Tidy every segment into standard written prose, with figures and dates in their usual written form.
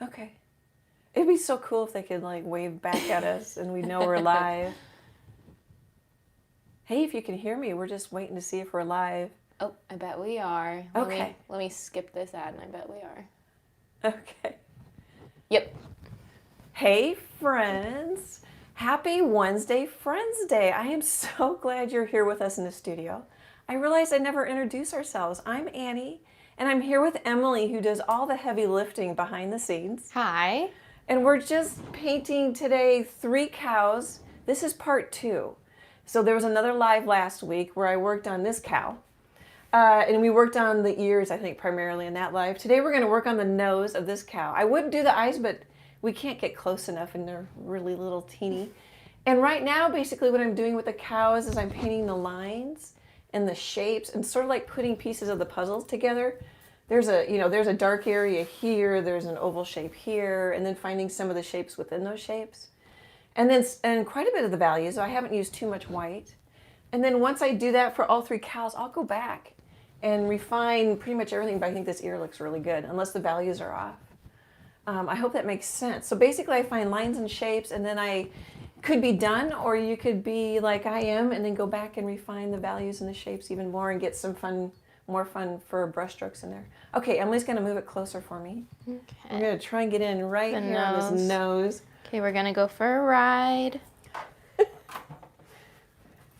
Okay. It'd be so cool if they could like wave back at us and we know we're live. Hey, if you can hear me, we're just waiting to see if we're live. Oh, I bet we are. Okay. Let me skip this ad and I bet we are. Okay. Yep. Hey, friends. Happy Wednesday Friends Day. I am so glad you're here with us in the studio. I realized I never introduced ourselves. I'm Annie, and I'm here with Emily, who does all the heavy lifting behind the scenes. Hi. And we're just painting today 3 cows. This is part 2. So there was another live last week where I worked on this cow. And we worked on the ears, I think, primarily in that live. Today we're going to work on the nose of this cow. I wouldn't do the eyes, but we can't get close enough and they're really little teeny. And right now, basically what I'm doing with the cows is I'm painting the lines and the shapes and sort of like putting pieces of the puzzles together. There's a dark area here, there's an oval shape here, and then finding some of the shapes within those shapes. And quite a bit of the values. I haven't used too much white. And then once I do that for all 3 cows, I'll go back and refine pretty much everything, but I think this ear looks really good, unless the values are off. I hope that makes sense. So basically I find lines and shapes, and then I could be done, or you could be like I am, and then go back and refine the values and the shapes even more and get some more fun for brush strokes in there. Okay, Emily's gonna move it closer for me. Okay. I'm gonna try and get in right here on this nose. Okay, we're gonna go for a ride.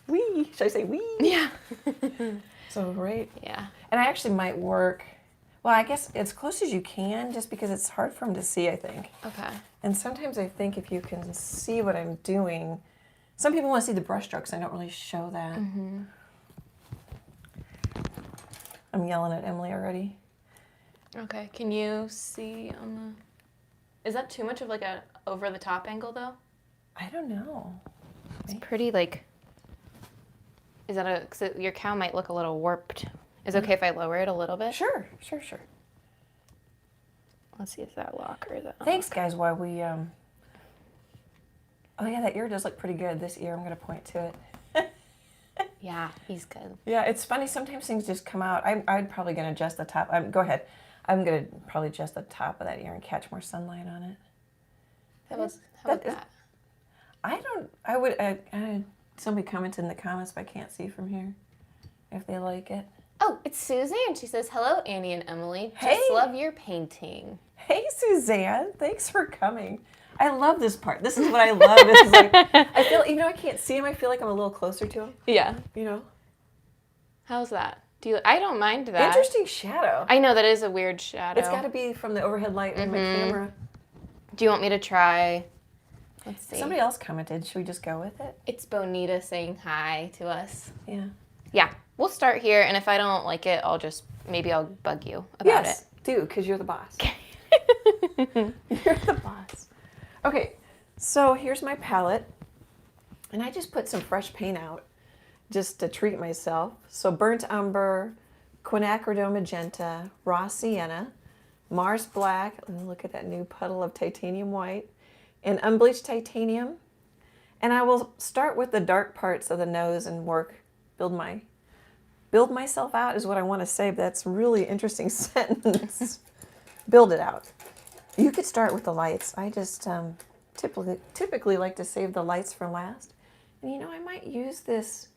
Wee, should I say wee? Yeah. So right. Yeah. And I actually might work, well, I guess as close as you can, just because it's hard for them to see, I think. Okay. And sometimes I think if you can see what I'm doing, some people want to see the brush strokes. I don't really show that. Mm-hmm. I'm yelling at Emily already. Okay, can you see on the... Is that too much of like a over-the-top angle, though? I don't know. It's pretty, like... Is that a... Cause your cow might look a little warped. Is it okay if I lower it a little bit? Sure. Let's see if that lock or is that... Thanks, guys, while we... Oh, yeah, that ear does look pretty good. This ear, I'm going to point to it. Yeah, he's good. Yeah, it's funny. Sometimes things just come out. I'm probably going to adjust the top. Go ahead. I'm going to probably adjust the top of that ear and catch more sunlight on it. How about that? Somebody commented in the comments, but I can't see from here if they like it. Oh, it's Suzanne. She says, hello, Annie and Emily. Hey. Just love your painting. Hey, Suzanne. Thanks for coming. I love this part. This is what I love. This is like, I feel, even though I can't see him, I feel like I'm a little closer to him. Yeah. You know? How's that? I don't mind that. Interesting shadow. I know, that is a weird shadow. It's got to be from the overhead light with my camera. Do you want me to try? Let's see. Somebody else commented. Should we just go with it? It's Bonita saying hi to us. Yeah. Yeah. We'll start here, and if I don't like it, maybe I'll bug you about it. Yes, do, because you're the boss. You're the boss. Okay, so here's my palette, and I just put some fresh paint out just to treat myself. So burnt umber, quinacridone magenta, raw sienna, Mars black, and look at that new puddle of titanium white, and unbleached titanium. And I will start with the dark parts of the nose and build myself out is what I want to say, but that's a really interesting sentence. Build it out. You could start with the lights. I just typically like to save the lights for last. And I might use this.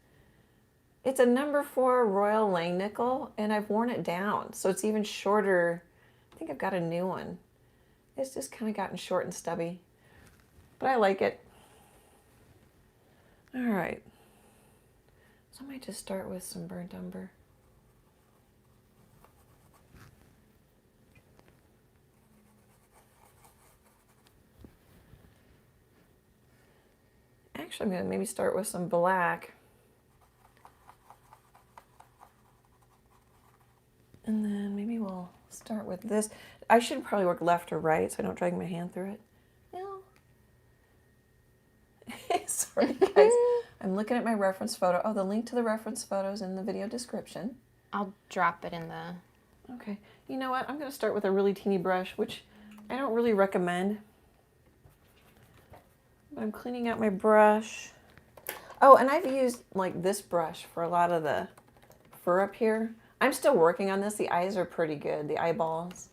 It's a number 4 Royal Langnickel, and I've worn it down, so it's even shorter. I think I've got a new one. It's just kind of gotten short and stubby, but I like it. All right. So I might just start with some burnt umber. Actually, I'm going to maybe start with some black. And then maybe we'll start with this. I should probably work left or right so I don't drag my hand through it. No. Sorry, guys. I'm looking at my reference photo. Oh, the link to the reference photo is in the video description. I'll drop it in the... Okay. You know what? I'm going to start with a really teeny brush, which I don't really recommend. But I'm cleaning out my brush. Oh, and I've used like this brush for a lot of the fur up here. I'm still working on this. The eyes are pretty good, the eyeballs.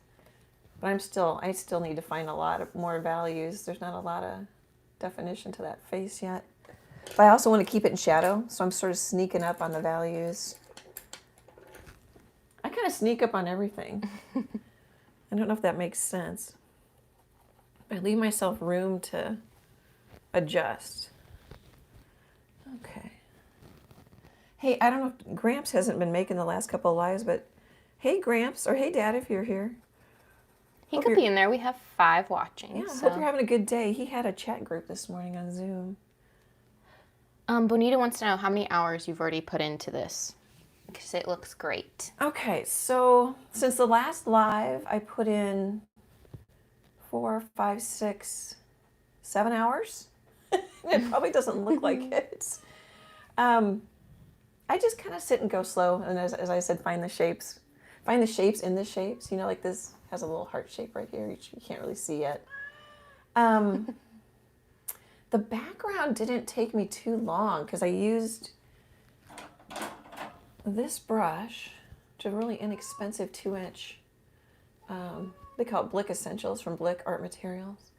But I still need to find a lot of more values. There's not a lot of definition to that face yet. But I also want to keep it in shadow, so I'm sort of sneaking up on the values. I kind of sneak up on everything. I don't know if that makes sense. I leave myself room to adjust. Okay. Hey, I don't know if Gramps hasn't been making the last couple of lives, but hey, Gramps, or hey, Dad, if you're here. He could be in there. We have 5 watching. Yeah, I so. hope you're having a good day. He had a chat group this morning on Zoom. Bonita wants to know how many hours you've already put into this, because it looks great. Okay, so since the last live, I put in 4, 5, 6, 7 hours. It probably doesn't look like it. I just kind of sit and go slow, and as I said, find the shapes in the shapes. You know, like this has a little heart shape right here, which you can't really see yet. The background didn't take me too long because I used this brush, which is a really inexpensive 2-inch. They call it Blick Essentials from Blick Art Materials.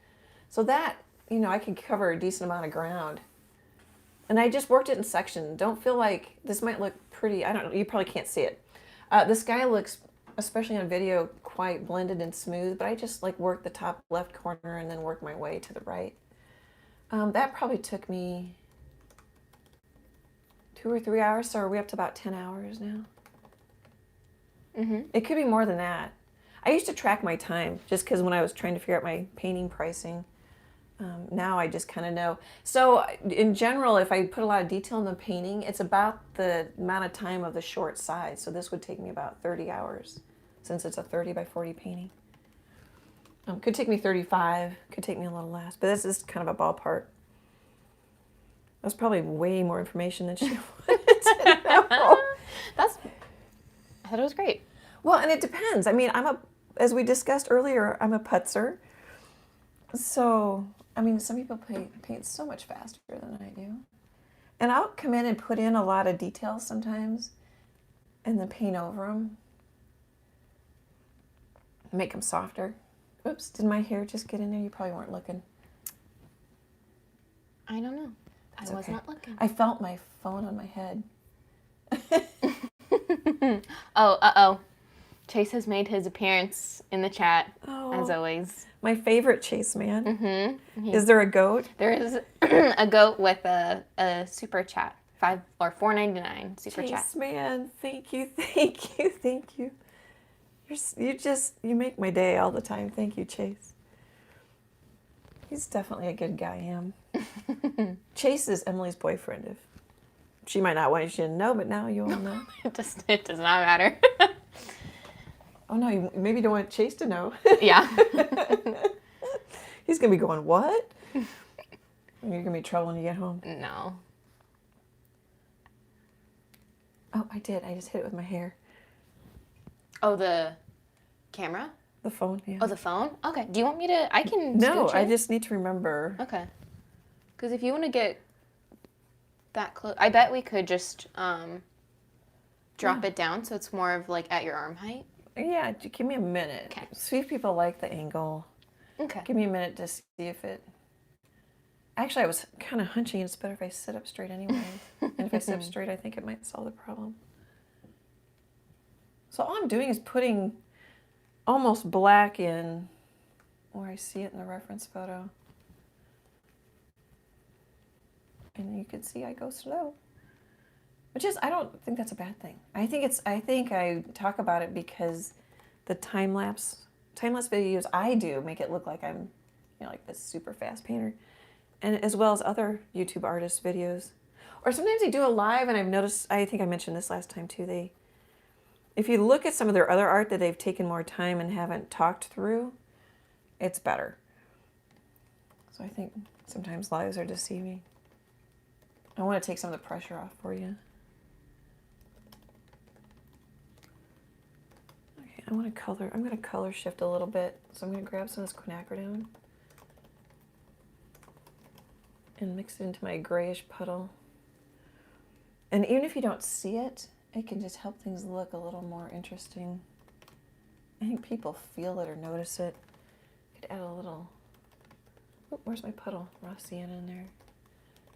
So that, you know, I can cover a decent amount of ground. And I just worked it in sections. Don't feel like this might look pretty. I don't know. You probably can't see it. This guy looks, especially on video, quite blended and smooth. But I just like work the top left corner and then work my way to the right. That probably took me 2 or 3 hours. So are we up to about 10 hours now? Mm-hmm. It could be more than that. I used to track my time just because when I was trying to figure out my painting pricing. Now I just kind of know. So in general, if I put a lot of detail in the painting, it's about the amount of time of the short size. So this would take me about 30 hours since it's a 30 by 40 painting. Could take me 35, could take me a little less, but this is kind of a ballpark. That's probably way more information than she wanted to know. I thought it was great. Well, and it depends. I mean, as we discussed earlier, I'm a putzer. So, I mean, some people paint so much faster than I do. And I'll come in and put in a lot of details sometimes and then paint over them. Make them softer. Oops, did my hair just get in there? You probably weren't looking. I don't know. That's I was okay. not looking. I felt my phone on my head. Oh. Chase has made his appearance in the chat, as always. My favorite Chase man. Mm-hmm. Is there a goat? There is a goat with a super chat. $4.99 super chat. Chase man, thank you. You make my day all the time. Thank you, Chase. He's definitely a good guy, Em. Chase is Emily's boyfriend. If she might not want you to know, but now you all know. It does not matter. Oh no, you maybe don't want Chase to know. Yeah. He's gonna be going, what? You're gonna be in trouble when you get home. No. Oh, I did. I just hit it with my hair. Oh, the camera? The phone, yeah. Oh, the phone? Okay. Do you want me to? I can. No, scooch I it? just need to remember. Okay. Because if you want to get that close, I bet we could just drop it down so it's more of like at your arm height. Yeah, give me a minute. Okay. See if people like the angle. Okay. Give me a minute to see if it... Actually, I was kind of hunching. It's better if I sit up straight anyway. And if I sit up straight, I think it might solve the problem. So all I'm doing is putting almost black in where I see it in the reference photo. And you can see I go slow. Which is, I don't think that's a bad thing. I think I talk about it because the time-lapse videos I do make it look like I'm, like this super fast painter. And as well as other YouTube artists' videos. Or sometimes they do a live, and I've noticed, I think I mentioned this last time too, if you look at some of their other art that they've taken more time and haven't talked through, it's better. So I think sometimes lives are deceiving. I want to take some of the pressure off for you. Okay, I'm going to color shift a little bit. So I'm going to grab some of this quinacridone and mix it into my grayish puddle. And even if you don't see it, it can just help things look a little more interesting. I think people feel it or notice it. Could add a little. Oh, where's my puddle? Raw sienna in there.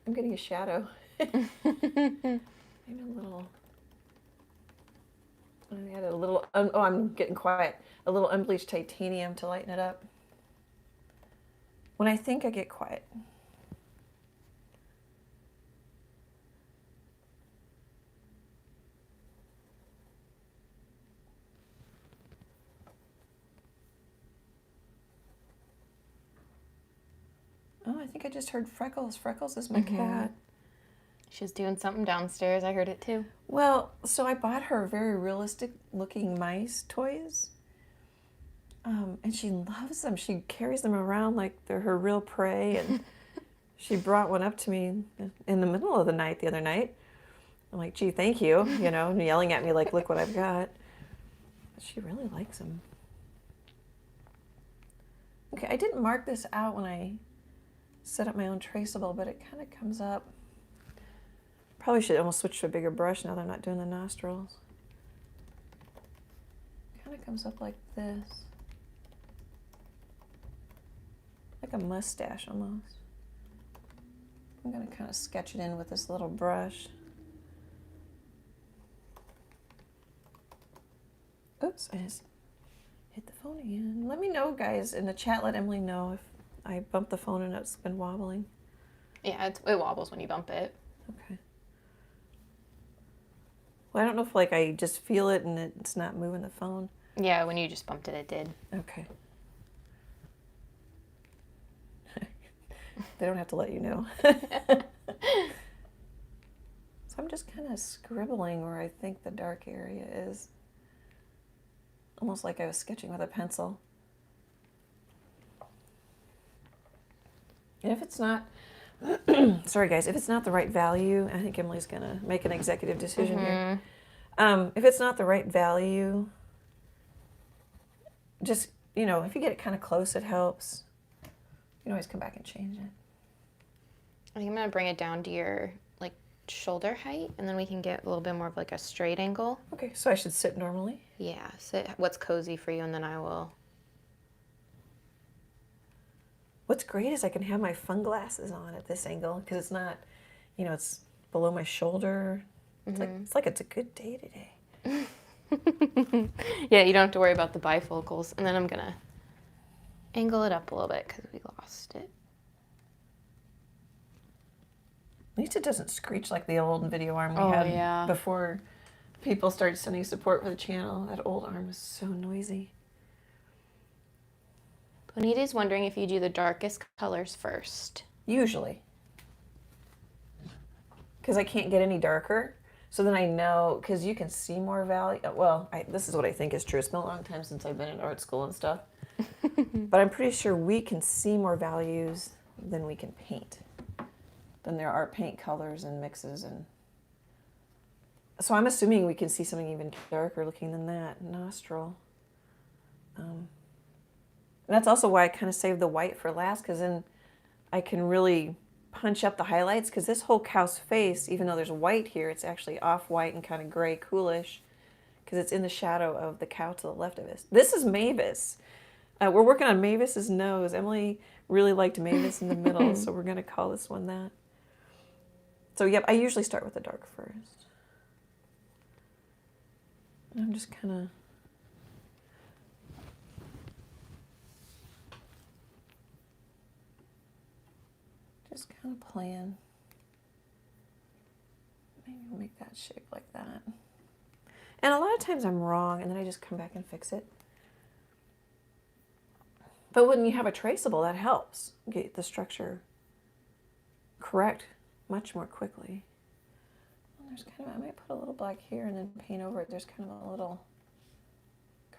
I'm getting a shadow. Maybe a little. I added a little. Oh, I'm getting quiet. A little unbleached titanium to lighten it up. When I think I get quiet. Oh, I think I just heard Freckles. Freckles is my cat. She's doing something downstairs. I heard it too. Well, so I bought her very realistic looking mice toys. And she loves them. She carries them around like they're her real prey. And she brought one up to me in the middle of the night the other night. I'm like, gee, thank you, you know, and yelling at me like, look what I've got. But she really likes them. Okay, I didn't mark this out when I set up my own traceable, but it kind of comes up. Probably should almost switch to a bigger brush now that I'm not doing the nostrils. Kind of comes up like this. Like a mustache almost. I'm going to kind of sketch it in with this little brush. Oops, I just hit the phone again. Let me know, guys, in the chat. Let Emily know if I bumped the phone and it's been wobbling. Yeah, it wobbles when you bump it. Okay. Well, I don't know if like I just feel it and it's not moving the phone. Yeah, when you just bumped it, it did. Okay. They don't have to let you know. So I'm just kind of scribbling where I think the dark area is. Almost like I was sketching with a pencil. And if it's not, sorry guys, if it's not the right value, I think Emily's going to make an executive decision here. If it's not the right value, just, you know, if you get it kind of close, it helps. You can always come back and change it. I think I'm going to bring it down to your, like, shoulder height, and then we can get a little bit more of, like, a straight angle. Okay, so I should sit normally? Yeah, sit what's cozy for you, and then I will. What's great is I can have my fun glasses on at this angle, because it's not, you know, it's below my shoulder. It's like it's a good day today. Yeah, you don't have to worry about the bifocals. And then I'm going to angle it up a little bit because we lost it. At least it doesn't screech like the old video arm we had before people started sending support for the channel. That old arm was so noisy. Bonita's wondering if you do the darkest colors first. Usually. Because I can't get any darker. So then I know, because you can see more value. Well, this is what I think is true. It's been a long time since I've been in art school and stuff. But I'm pretty sure we can see more values than we can paint. Than there are paint colors and mixes. And so I'm assuming we can see something even darker looking than that nostril. And that's also why I kind of saved the white for last, because then I can really punch up the highlights, because this whole cow's face, even though there's white here, it's actually off-white and kind of gray coolish, because it's in the shadow of the cow to the left of us. This is Mavis. We're working on Mavis's nose. Emily really liked Mavis in the middle, so we're going to call this one that. So yep, I usually start with the dark first. And I'm just kind of... Just kind of playing. Maybe we'll make that shape like that. And a lot of times I'm wrong, and then I just come back and fix it. But when you have a traceable, that helps get the structure correct much more quickly. Well, there's kind of, I might put a little black here and then paint over it. There's kind of a little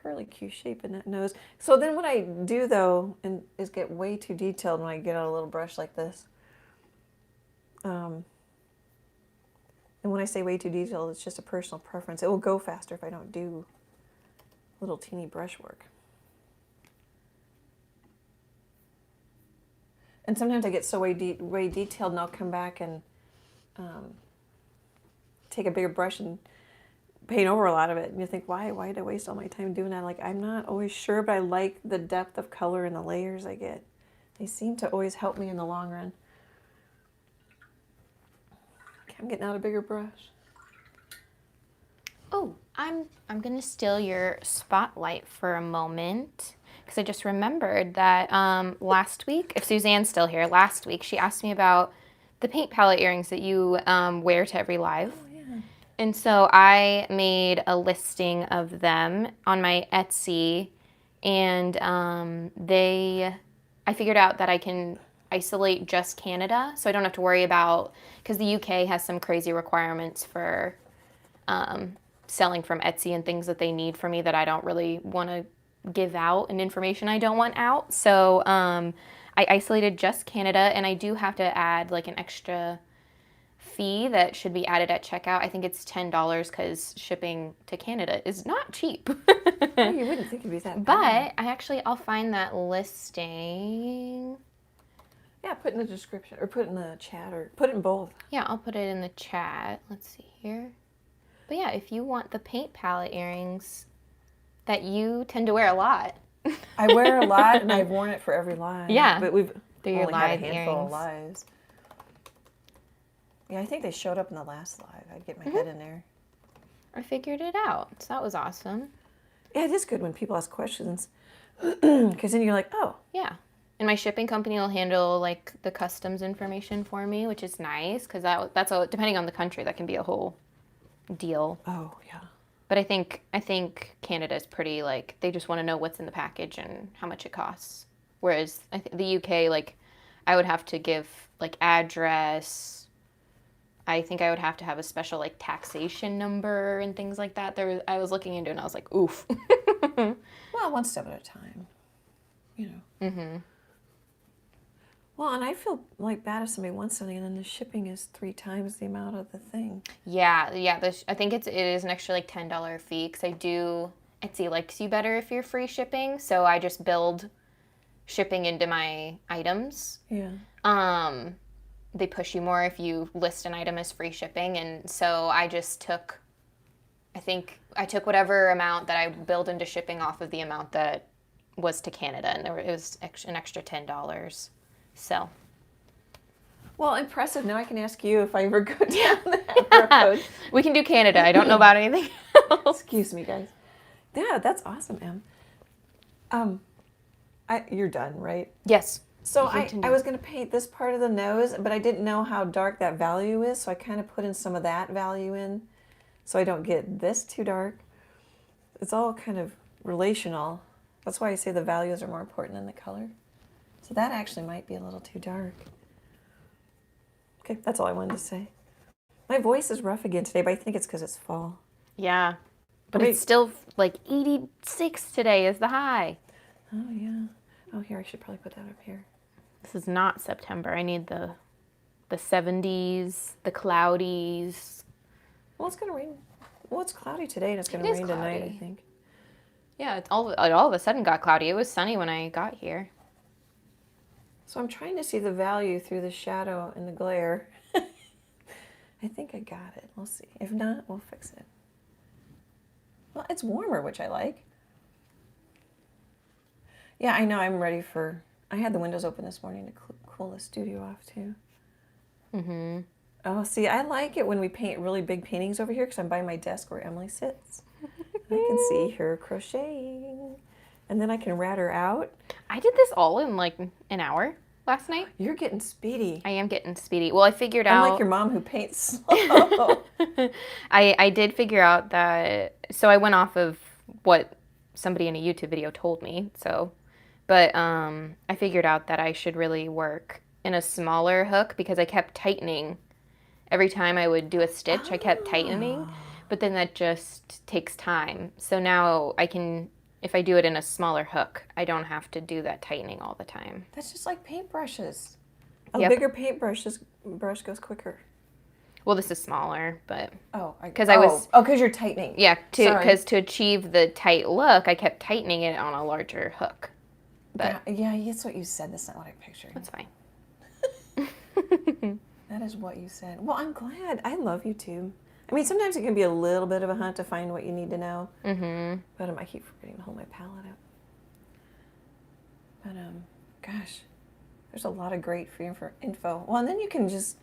curly Q shape in that nose. So then what I do though, is get way too detailed when I get out a little brush like this. And when I say way too detailed, it's just a personal preference. It will go faster if I don't do little teeny brush work. And sometimes I get so way detailed, and I'll come back and take a bigger brush and paint over a lot of it. And you think, why did I waste all my time doing that? Like, I'm not always sure, but I like the depth of color and the layers I get. They seem to always help me in the long run. Okay, I'm getting out a bigger brush. Oh, I'm gonna steal your spotlight for a moment because I just remembered that last week, if Suzanne's still here, last week she asked me about the paint palette earrings that you wear to every live. Oh, yeah. And so I made a listing of them on my Etsy, and I figured out that I can isolate just Canada, so I don't have to worry about, because the UK has some crazy requirements for selling from Etsy and things that they need from me that I don't really want to give out and information I don't want out. So I isolated just Canada, and I do have to add like an extra fee that should be added at checkout. I think it's $10 because shipping to Canada is not cheap. Oh, you wouldn't think it'd be that bad. But I'll find that listing. Yeah, put in the description, or put in the chat, or put it in both. Yeah, I'll put it in the chat. Let's see here. But yeah, if you want the paint palette earrings that you tend to wear a lot. I wear a lot, and I've worn it for every live. Yeah, but we've they're your only had a live handful earrings. of lives. Yeah, I think they showed up in the last live. I'd get my head in there. I figured it out, so that was awesome. Yeah, it is good when people ask questions, because then you're like, oh. Yeah, and my shipping company will handle like the customs information for me, which is nice because that's depending on the country, that can be a whole deal. Oh, yeah. But I think Canada is pretty, like, they just want to know what's in the package and how much it costs. Whereas the UK, like, I would have to give like address. I think I would have to have a special like taxation number and things like that. I was looking into it and I was like, oof. Well, one step at a time, you know. Mm-hmm. Well, and I feel like bad if somebody wants something and then the shipping is 3 times the amount of the thing. Yeah. I think it is an extra like $10 fee because Etsy likes you better if you're free shipping. So I just build shipping into my items. Yeah. They push you more if you list an item as free shipping, and so I just took whatever amount that I billed into shipping off of the amount that was to Canada, and it was an extra $10. So. Well, impressive. Now I can ask you if I ever go down that road. We can do Canada. I don't know about anything else. Excuse me, guys. Yeah, that's awesome, Em. You're done, right? Yes. So I was going to paint this part of the nose, but I didn't know how dark that value is, so I kind of put in some of that value in so I don't get this too dark. It's all kind of relational. That's why I say the values are more important than the color. So that actually might be a little too dark. Okay, that's all I wanted to say. My voice is rough again today, but I think it's because it's fall. Yeah. But it's still like 86 today is the high. Oh, yeah. Oh, here, I should probably put that up here. This is not September. I need the 70s, the cloudies. Well, it's going to rain. Well, it's cloudy today, and it's going to rain tonight, I think. Yeah, it all of a sudden got cloudy. It was sunny when I got here. So I'm trying to see the value through the shadow and the glare. I think I got it. We'll see. If not, we'll fix it. Well, it's warmer, which I like. Yeah, I know. I'm ready for... I had the windows open this morning to cool the studio off, too. Mm-hmm. Oh, see, I like it when we paint really big paintings over here because I'm by my desk where Emily sits. I can see her crocheting. And then I can rat her out. I did this all in like an hour last night. You're getting speedy. I am getting speedy. Well, I figured out... I'm like your mom who paints slow. I did figure out that... So I went off of what somebody in a YouTube video told me, so... But I figured out that I should really work in a smaller hook because I kept tightening. Every time I would do a stitch, I kept tightening. But then that just takes time. So now I can, if I do it in a smaller hook, I don't have to do that tightening all the time. That's just like paintbrushes. A bigger paintbrush goes quicker. Well, this is smaller, but... because you're tightening. Yeah, because to achieve the tight look, I kept tightening it on a larger hook. But yeah, that's what you said. That's not what I pictured. That's fine. That is what you said. Well, I'm glad. I love YouTube. I mean, sometimes it can be a little bit of a hunt to find what you need to know. Mm-hmm. But I keep forgetting to hold my palette up. But gosh, there's a lot of great free info. Well, and then you can just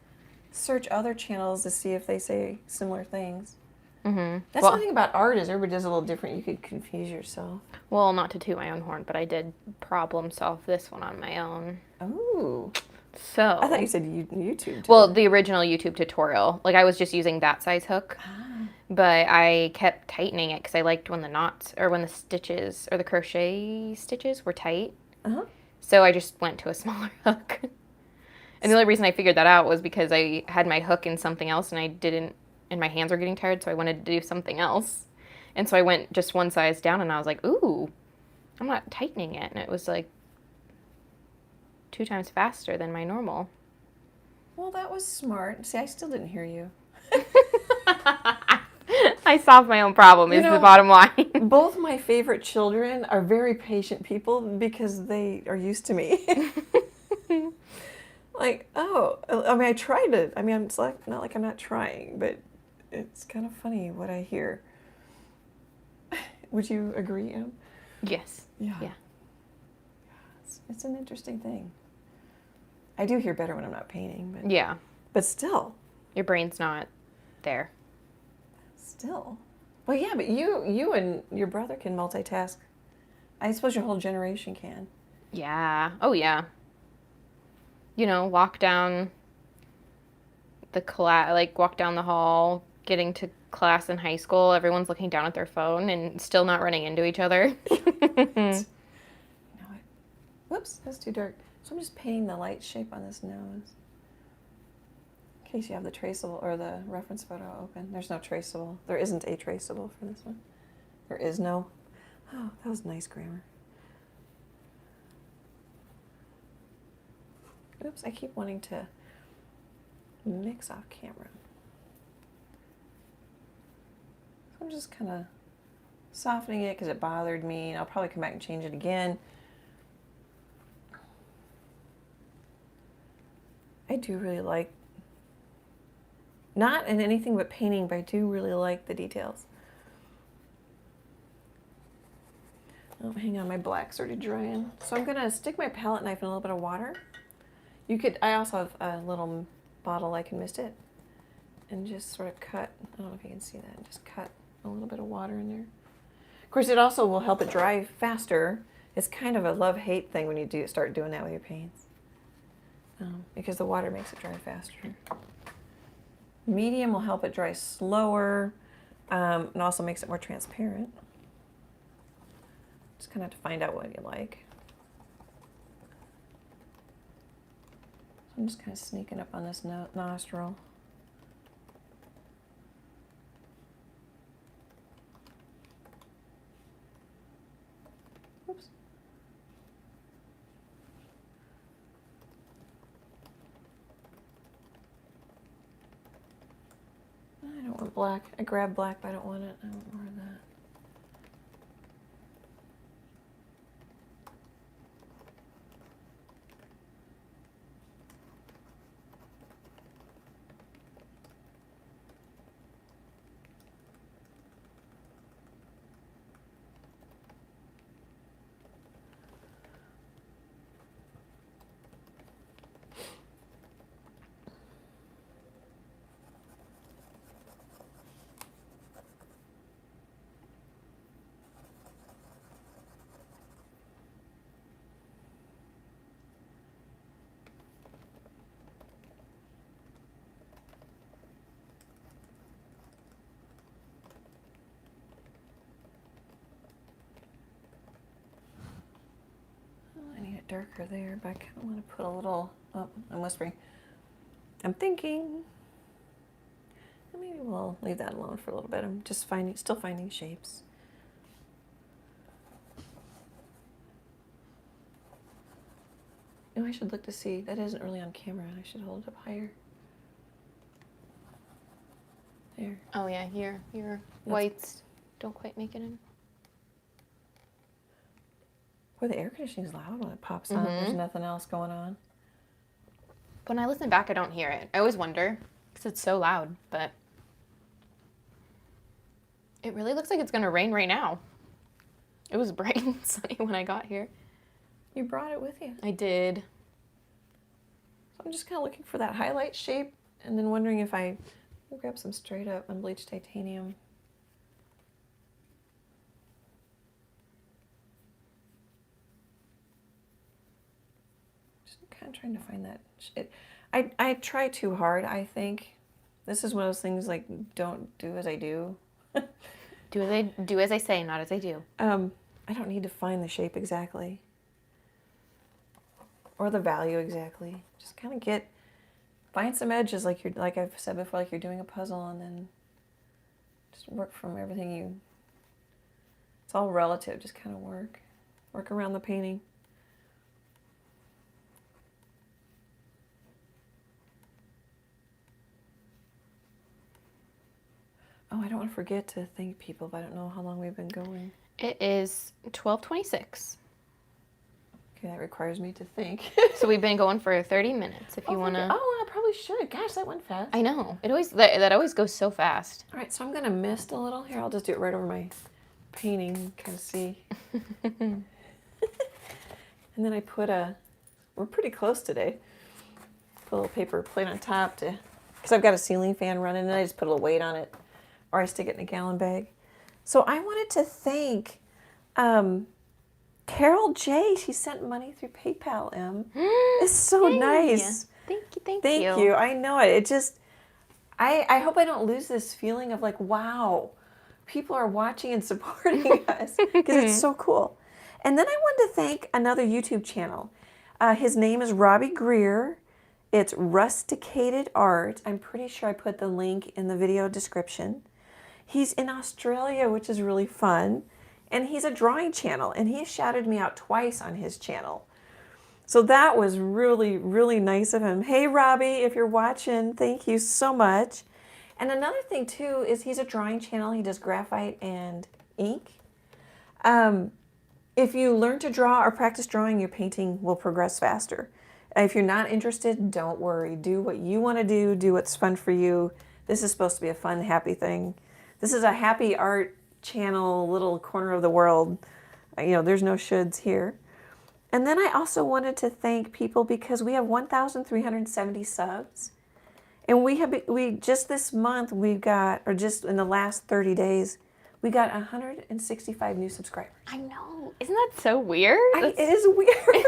search other channels to see if they say similar things. Mm-hmm. That's one thing about art is everybody does a little different. You could confuse yourself. Well, not to toot my own horn, but I did problem solve this one on my own. Oh. So. I thought you said YouTube tutorial. Well, the original YouTube tutorial. Like, I was just using that size hook. But I kept tightening it because I liked when the knots, or when the stitches, or the crochet stitches were tight. Uh-huh. So I just went to a smaller hook. And the only reason I figured that out was because I had my hook in something else and my hands were getting tired, so I wanted to do something else. And so I went just one size down, and I was like, ooh, I'm not tightening it. And it was like 2 times faster than my normal. Well, that was smart. See, I still didn't hear you. I solved my own problem, is the bottom line. Both my favorite children are very patient people because they are used to me. Like, oh, I mean, I tried to. I mean, it's like, not like I'm not trying, but it's kind of funny what I hear. Would you agree, Em? Yes. Yeah. It's an interesting thing. I do hear better when I'm not painting, but yeah. But still. Your brain's not there. Still. Well, yeah, but you and your brother can multitask. I suppose your whole generation can. Yeah. Oh, yeah. You know, walk down the hall, getting to class in high school. Everyone's looking down at their phone and still not running into each other. You know what? Whoops, that's too dark. So I'm just painting the light shape on this nose. In case you have the traceable or the reference photo open. There's no traceable. There isn't a traceable for this one. There is no. Oh, that was nice grammar. Oops, I keep wanting to mix off camera. So I'm just kind of softening it because it bothered me. And I'll probably come back and change it again. I do really like, not in anything but painting, but I do really like the details. Oh, hang on, my black's already drying. So I'm gonna stick my palette knife in a little bit of water. I also have a little bottle I can mist it. And just sort of cut, I don't know if you can see that, just cut a little bit of water in there. Of course, it also will help it dry faster. It's kind of a love-hate thing when you start doing that with your paints. Because the water makes it dry faster. Medium will help it dry slower, and also makes it more transparent. Just kind of have to find out what you like. So I'm just kind of sneaking up on this nostril. Oops. I don't want black. I grabbed black, but I don't want it. I want more of that. Darker there, but I kind of want to put a little, oh, I'm whispering. I'm thinking, maybe we'll leave that alone for a little bit. I'm just still finding shapes. I should look to see, that isn't really on camera. I should hold it up higher. There. Oh yeah, your whites don't quite make it in. Boy, the air conditioning's loud when it pops on. There's nothing else going on. When I listen back, I don't hear it. I always wonder, because it's so loud, but It really looks like it's going to rain right now. It was bright and sunny when I got here. You brought it with you. I did. So I'm just kind of looking for that highlight shape and then wondering if I'll grab some straight up unbleached titanium. Just kind of trying to find that. I try too hard, I think. This is one of those things like, don't do as I do. Do as I say, not as I do. I don't need to find the shape exactly. Or the value exactly. Just kind of find some edges like I've said before, like you're doing a puzzle, and then just work from everything it's all relative, just kind of work around the painting. Oh, I don't want to forget to thank people, but I don't know how long we've been going. It is 12:26. Okay, that requires me to think. So we've been going for 30 minutes. If you want to. Oh, I probably should. Gosh, that went fast. I know. That always goes so fast. All right, so I'm gonna mist a little here. I'll just do it right over my painting, kind of see. And then I we're pretty close today. Put a little paper plate on top because I've got a ceiling fan running, and I just put a little weight on it, or I stick it in a gallon bag. So I wanted to thank Carol J. She sent money through PayPal, Em. It's so nice. Thank you. Thank you. I know it. It just, I hope I don't lose this feeling of like, wow, people are watching and supporting us, because it's so cool. And then I wanted to thank another YouTube channel. His name is Robbie Greer. It's Rusticated Art. I'm pretty sure I put the link in the video description. He's in Australia, which is really fun. And he's a drawing channel, and he shouted me out twice on his channel. So that was really, really nice of him. Hey, Robbie, if you're watching, thank you so much. And another thing, too, is he's a drawing channel. He does graphite and ink. If you learn to draw or practice drawing, your painting will progress faster. If you're not interested, don't worry. Do what you want to do what's fun for you. This is supposed to be a fun, happy thing. This is a happy art channel, little corner of the world. There's no shoulds here. And then I also wanted to thank people because we have 1,370 subs. And we just this month just in the last 30 days, we got 165 new subscribers. I know. Isn't that so weird? It is weird.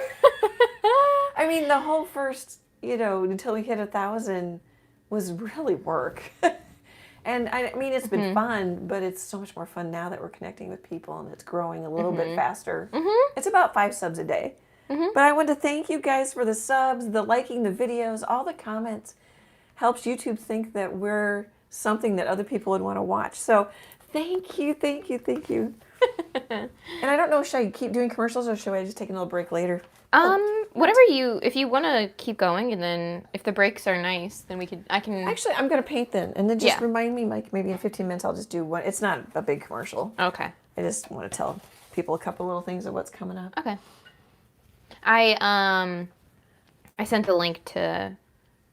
I mean, the whole first, until we hit 1,000 was really work. And I mean, it's been fun, but it's so much more fun now that we're connecting with people and it's growing a little bit faster. It's about 5 subs a day. But I want to thank you guys for the subs, the liking the videos, all the comments. Helps YouTube think that we're something that other people would want to watch. So thank you. And I don't know, should I keep doing commercials or should I just take a little break later? Whatever if you want to keep going, and then if the breaks are nice, then I can. Actually, I'm going to paint then, and then just remind me, like maybe in 15 minutes I'll just do one. It's not a big commercial. Okay. I just want to tell people a couple little things of what's coming up. Okay. I sent the link to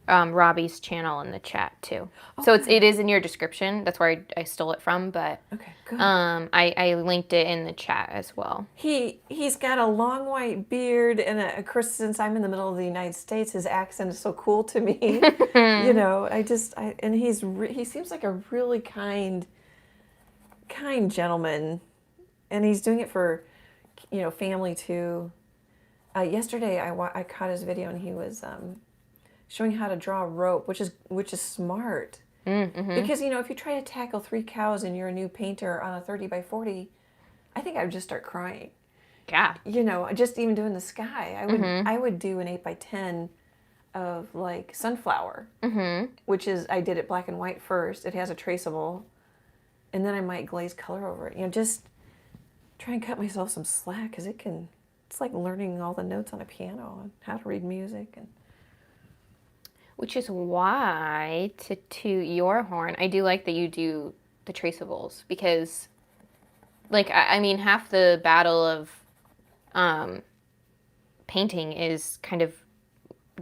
Robbie's channel in the chat too. So it is in your description. That's where I stole it from, but okay, good. I linked it in the chat as well. He's got a long white beard, and of course, since I'm in the middle of the United States, his accent is so cool to me. And he seems like a really kind gentleman, and he's doing it for family too. Yesterday I caught his video, and he was showing how to draw rope, which is smart. Because if you try to tackle 3 cows and you're a new painter on a 30 by 40, I think I would just start crying. Yeah. Just even doing the sky, I would do an 8 by 10 of like sunflower, which is I did it black and white first. It has a traceable, and then I might glaze color over it. Just try and cut myself some slack, because it's like learning all the notes on a piano and how to read music. And which is why, to toot your horn, I do like that you do the traceables, because, like, I mean, half the battle of painting is kind of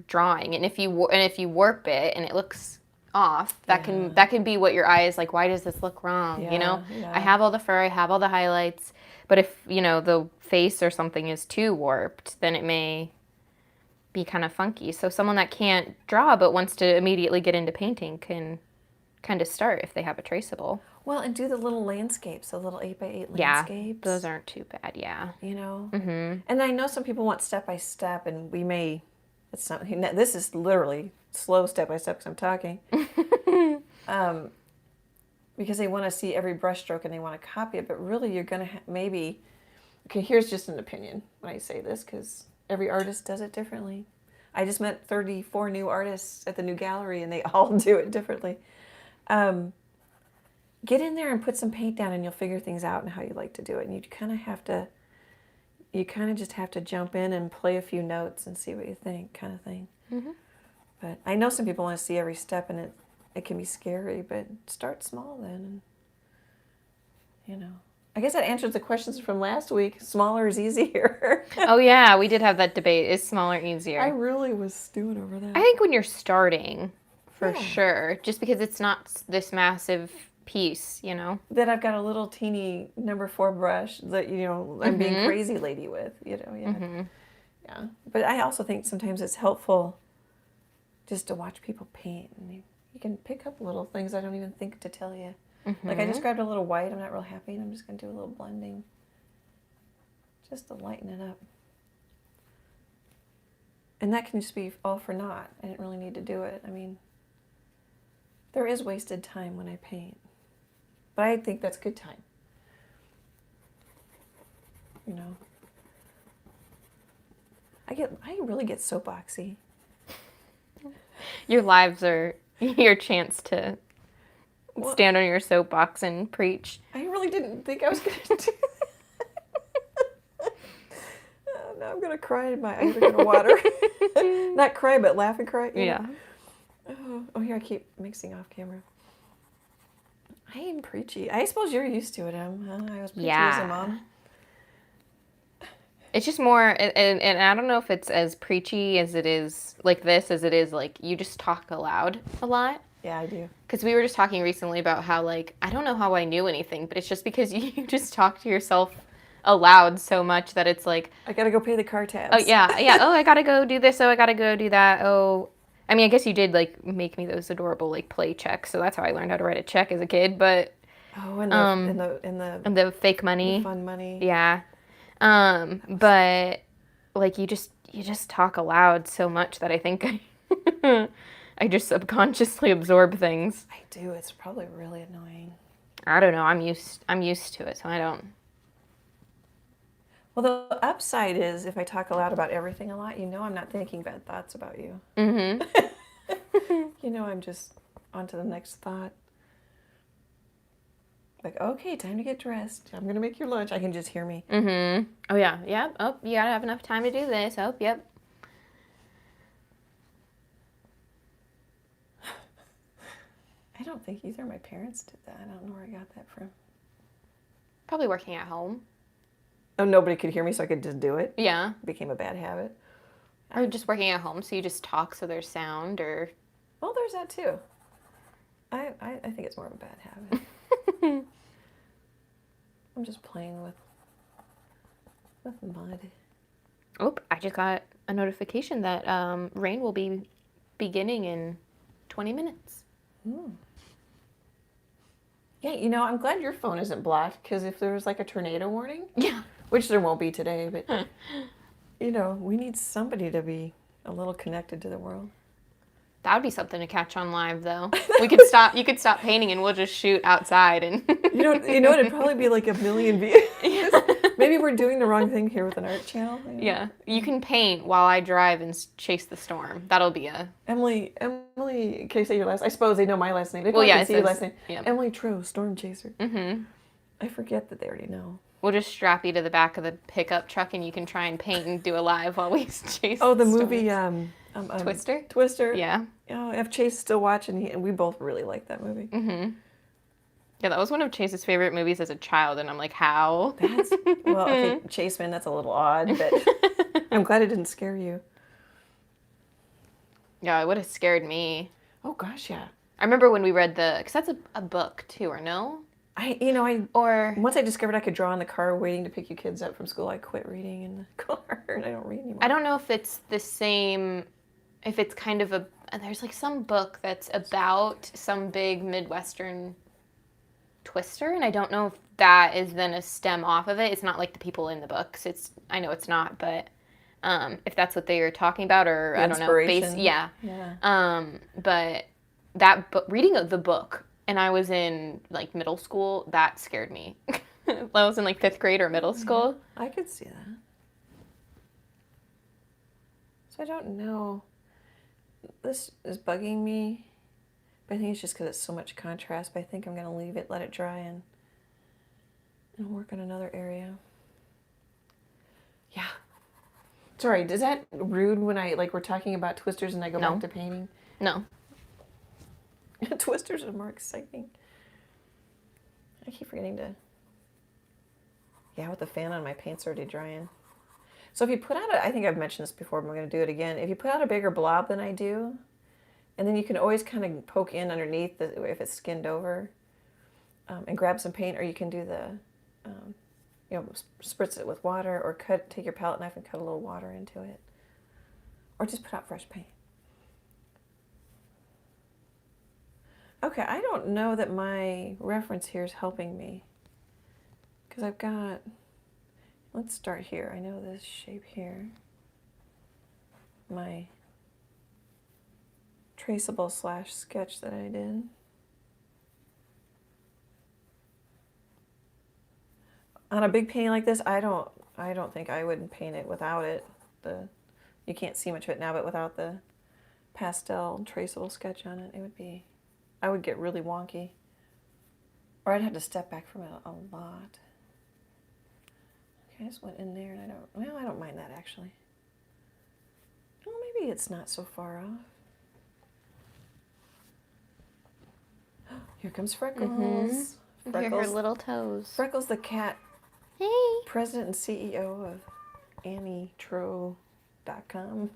drawing, and if you warp it and it looks off, that can be what your eye is like, why does this look wrong? You know, I have all the fur, I have all the highlights, but if, you know, the face or something is too warped, then it may be kind of funky. So someone that can't draw but wants to immediately get into painting can kind of start if they have a traceable. Well, and do the little landscapes, the little 8x8 Yeah, landscapes. those aren't too bad, yeah. You know? Mm-hmm. And I know some people want step-by-step, and we may, it's not, this is literally slow step-by-step because I'm talking. Because they want to see every brush stroke and they want to copy it, but really you're going to maybe, okay, here's just an opinion when I say this, because every artist does it differently. I just met 34 new artists at the new gallery, and they all do it differently. Get in there and put some paint down, and you'll figure things out and how you like to do it. And you kind of just have to jump in and play a few notes and see what you think, kind of thing. Mm-hmm. But I know some people want to see every step, and it can be scary, but start small then. And, you know, I guess that answers the questions from last week. Smaller is easier. Oh yeah, we did have that debate. Is smaller easier? I really was stewing over that. I think when you're starting, for sure, just because it's not this massive piece, you know. That I've got a little teeny number 4 brush that, you know, I'm being crazy lady with, you know, yeah. But I also think sometimes it's helpful just to watch people paint, and you can pick up little things I don't even think to tell you. Like I just grabbed a little white, I'm not real happy, and I'm just going to do a little blending just to lighten it up. And that can just be all for naught. I didn't really need to do it. I mean, there is wasted time when I paint. But I think that's good time. You know. I really get soapboxy. Your lives are your chance to stand on your soapbox and preach. I really didn't think I was going to do that. Oh, now I'm going to cry and my eyes are going to water. Not cry, but laugh and cry. Yeah. Oh, here I keep mixing off camera. I am preachy. I suppose you're used to it, Em. I was preachy as a mom. It's just more, and I don't know if it's as preachy as it is like this, as it is like you just talk aloud a lot. Yeah, I do. Because we were just talking recently about how, like, I don't know how I knew anything, but it's just because you just talk to yourself aloud so much that it's like, I gotta go pay the car tabs. Oh, yeah. Oh, I gotta go do this. Oh, I gotta go do that. Oh, I mean, I guess you did, like, make me those adorable, like, play checks, so that's how I learned how to write a check as a kid, but... Oh, and the fake money. The fun money. Yeah. But, like, you just talk aloud so much that I think I just subconsciously absorb things. I do. It's probably really annoying. I don't know. I'm used to it, so I don't... Well, the upside is if I talk aloud about everything a lot, you know I'm not thinking bad thoughts about you. Mm-hmm. You know I'm just on to the next thought. Like, okay, time to get dressed. I'm going to make your lunch. I can just hear me. Mm-hmm. Oh, yeah. Yep. Oh, you got to have enough time to do this. Oh, yep. I don't think either of my parents did that. I don't know where I got that from. Probably working at home. Oh, nobody could hear me, so I could just do it? Yeah. It became a bad habit. Or just working at home, so you just talk so there's sound, or... Well, there's that, too. I think it's more of a bad habit. I'm just playing with mud. Oh, I just got a notification that rain will be beginning in 20 minutes. Yeah, you know, I'm glad your phone isn't blocked, because if there was like a tornado warning, Yeah. which there won't be today, but, you know, we need somebody to be a little connected to the world. That would be something to catch on live, though. We could stop. You could stop painting, and we'll just shoot outside. And you know, it'd probably be like 1 million views. Maybe we're doing the wrong thing here with an art channel. You know? Yeah, you can paint while I drive and chase the storm. That'll be a... Emily, can you say your last? I suppose they know my last name. They Well, yeah, can see your last name. Yeah. Emily Troe, Storm Chaser. Mm-hmm. I forget that they already know. We'll just strap you to the back of the pickup truck, and you can try and paint and do a live while we chase. Oh, the storms. movie Twister. Twister. Yeah. Oh, if Chase is still watching, and we both really like that movie. Mm-hmm. Yeah, that was one of Chase's favorite movies as a child, and I'm like, how? Well, okay, Chaseman, that's a little odd, but I'm glad it didn't scare you. Yeah, it would have scared me. Oh gosh, yeah. I remember when we read because that's a book too, or no? Or once I discovered I could draw in the car waiting to pick you kids up from school, I quit reading in the car, and I don't read anymore. I don't know if it's the same, if it's kind of there's like some book that's about some big Midwestern twister, and I don't know if that is then a stem off of it. It's not like the people in the books. I know it's not, but if that's what they are talking about, or I don't know, yeah. But that book, reading the book, and I was in like middle school, that scared me. I was in like 5th grade or middle school. I could see that. So I don't know. This is bugging me. But I think it's just because it's so much contrast. But I think I'm going to leave it, let it dry, and work on another area. Yeah. Sorry, is that rude when we're talking about twisters and I go back to painting? No. Twisters are more exciting. I keep forgetting to... Yeah, with the fan on, my paint's already drying. So if you put out I think I've mentioned this before, but I'm going to do it again. If you put out a bigger blob than I do, and then you can always kind of poke in underneath if it's skinned over, and grab some paint, or you can do the, spritz it with water, or take your palette knife and cut a little water into it, or just put out fresh paint. Okay, I don't know that my reference here is helping me, because I've got, let's start here. I know this shape here. My traceable / sketch that I did. On a big painting like this, I don't think I would paint it without it. You can't see much of it now, but without the pastel traceable sketch on it, I would get really wonky. Or I'd have to step back from it a lot. Okay, I just went in there, and I don't mind that actually. Well, maybe it's not so far off. Here comes Freckles. Mm-hmm. Freckles. Hear her little toes. Freckles the cat. Hey. President and CEO of AnnieTroe.com.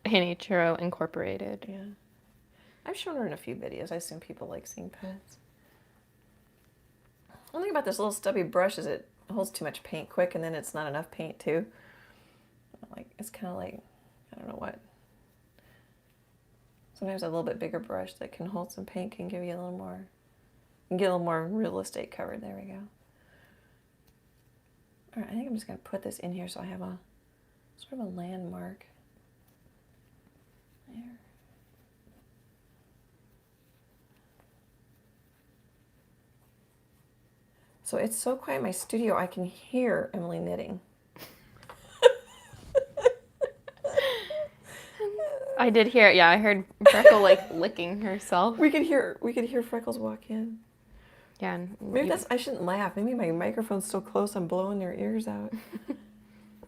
Annie Troe Incorporated. Yeah. I've shown her in a few videos. I assume people like seeing pets. One thing about this little stubby brush is it holds too much paint quick, and then it's not enough paint too. It's kind of like, I don't know what. Sometimes a little bit bigger brush that can hold some paint can give you a little more, get a little more real estate covered. There we go. All right, I think I'm just going to put this in here so I have a sort of a landmark. There. So it's so quiet in my studio, I can hear Emily knitting. I did hear it. Yeah, I heard Freckle licking herself. We could hear Freckles walk in. Yeah. Maybe I shouldn't laugh. Maybe my microphone's so close I'm blowing their ears out.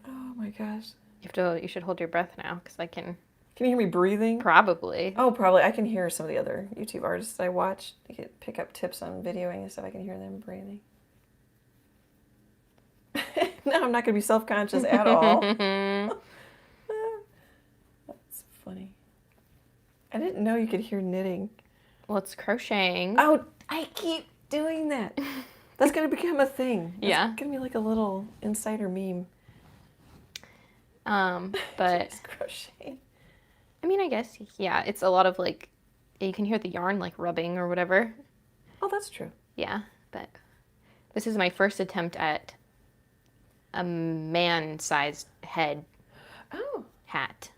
Oh my gosh. You should hold your breath now, because I can. Can you hear me breathing? Probably. Oh, probably. I can hear some of the other YouTube artists I watch. I can pick up tips on videoing and stuff. I can hear them breathing. No, I'm not going to be self-conscious at all. That's funny. I didn't know you could hear knitting. Well, it's crocheting. Oh, I keep doing that. That's going to become a thing. Yeah. It's going to be like a little insider meme. But Just crocheting. I mean, I guess, yeah, it's a lot of you can hear the yarn rubbing or whatever. Oh, that's true. Yeah, but this is my first attempt at a man-sized head hat.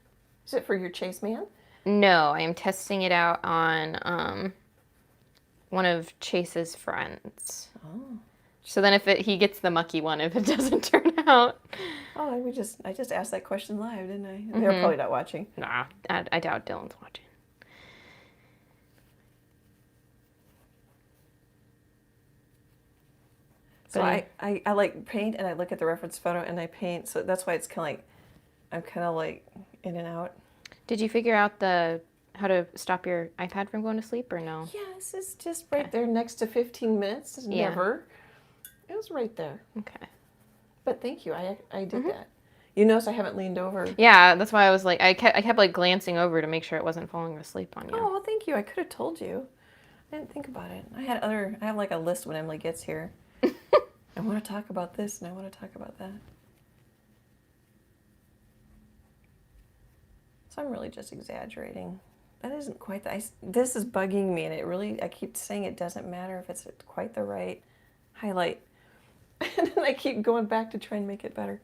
Is it for your Chase man? No, I am testing it out on one of Chase's friends. Oh. So then he gets the mucky one if it doesn't turn out. Oh, I just asked that question live, didn't I? Mm-hmm. They're probably not watching. Nah, I doubt Dylan's watching. So I like paint, and I look at the reference photo and I paint. So that's why it's kind of I'm kind of in and out. Did you figure out how to stop your iPad from going to sleep, or no? Yes, it's just right there next to 15 minutes. Never. It was right there. Okay. But thank you. I did that. You notice I haven't leaned over. Yeah, that's why I was like, I kept like glancing over to make sure it wasn't falling asleep on you. Oh, well, thank you. I could have told you. I didn't think about it. I have like a list when Emily gets here. I want to talk about this and I want to talk about that. So I'm really just exaggerating. That isn't quite this is bugging me, and I keep saying it doesn't matter if it's quite the right highlight. And then I keep going back to try and make it better.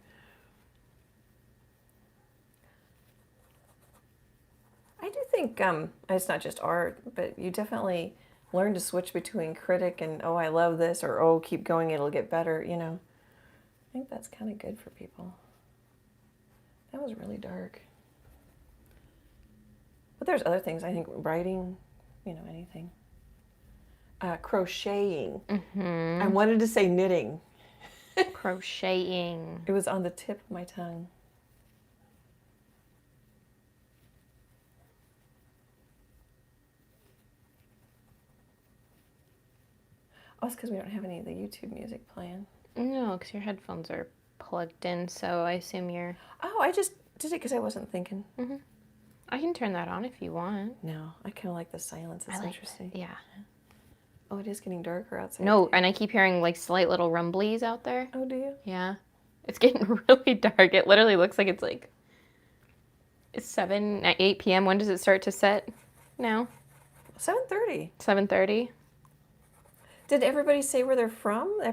I do think it's not just art, but you definitely learn to switch between critic and, oh, I love this, or, oh, keep going, it'll get better, you know. I think that's kind of good for people. That was really dark. But there's other things, I think, writing, you know, anything. Crocheting. I wanted to say knitting. Crocheting. It was on the tip of my tongue. Oh, it's because we don't have any of the YouTube music playing. No, because your headphones are plugged in, so I assume you're... Oh, I just did it because I wasn't thinking. I can turn that on if you want. No, I kind of like the silence. It's interesting. Yeah. Oh, it is getting darker outside. No, and I keep hearing like slight little rumblies out there. Oh, do you? Yeah. It's getting really dark. It literally looks like it's like... It's 8 p.m. When does it start to set now? 7:30. 7:30. Did everybody say where they're from? I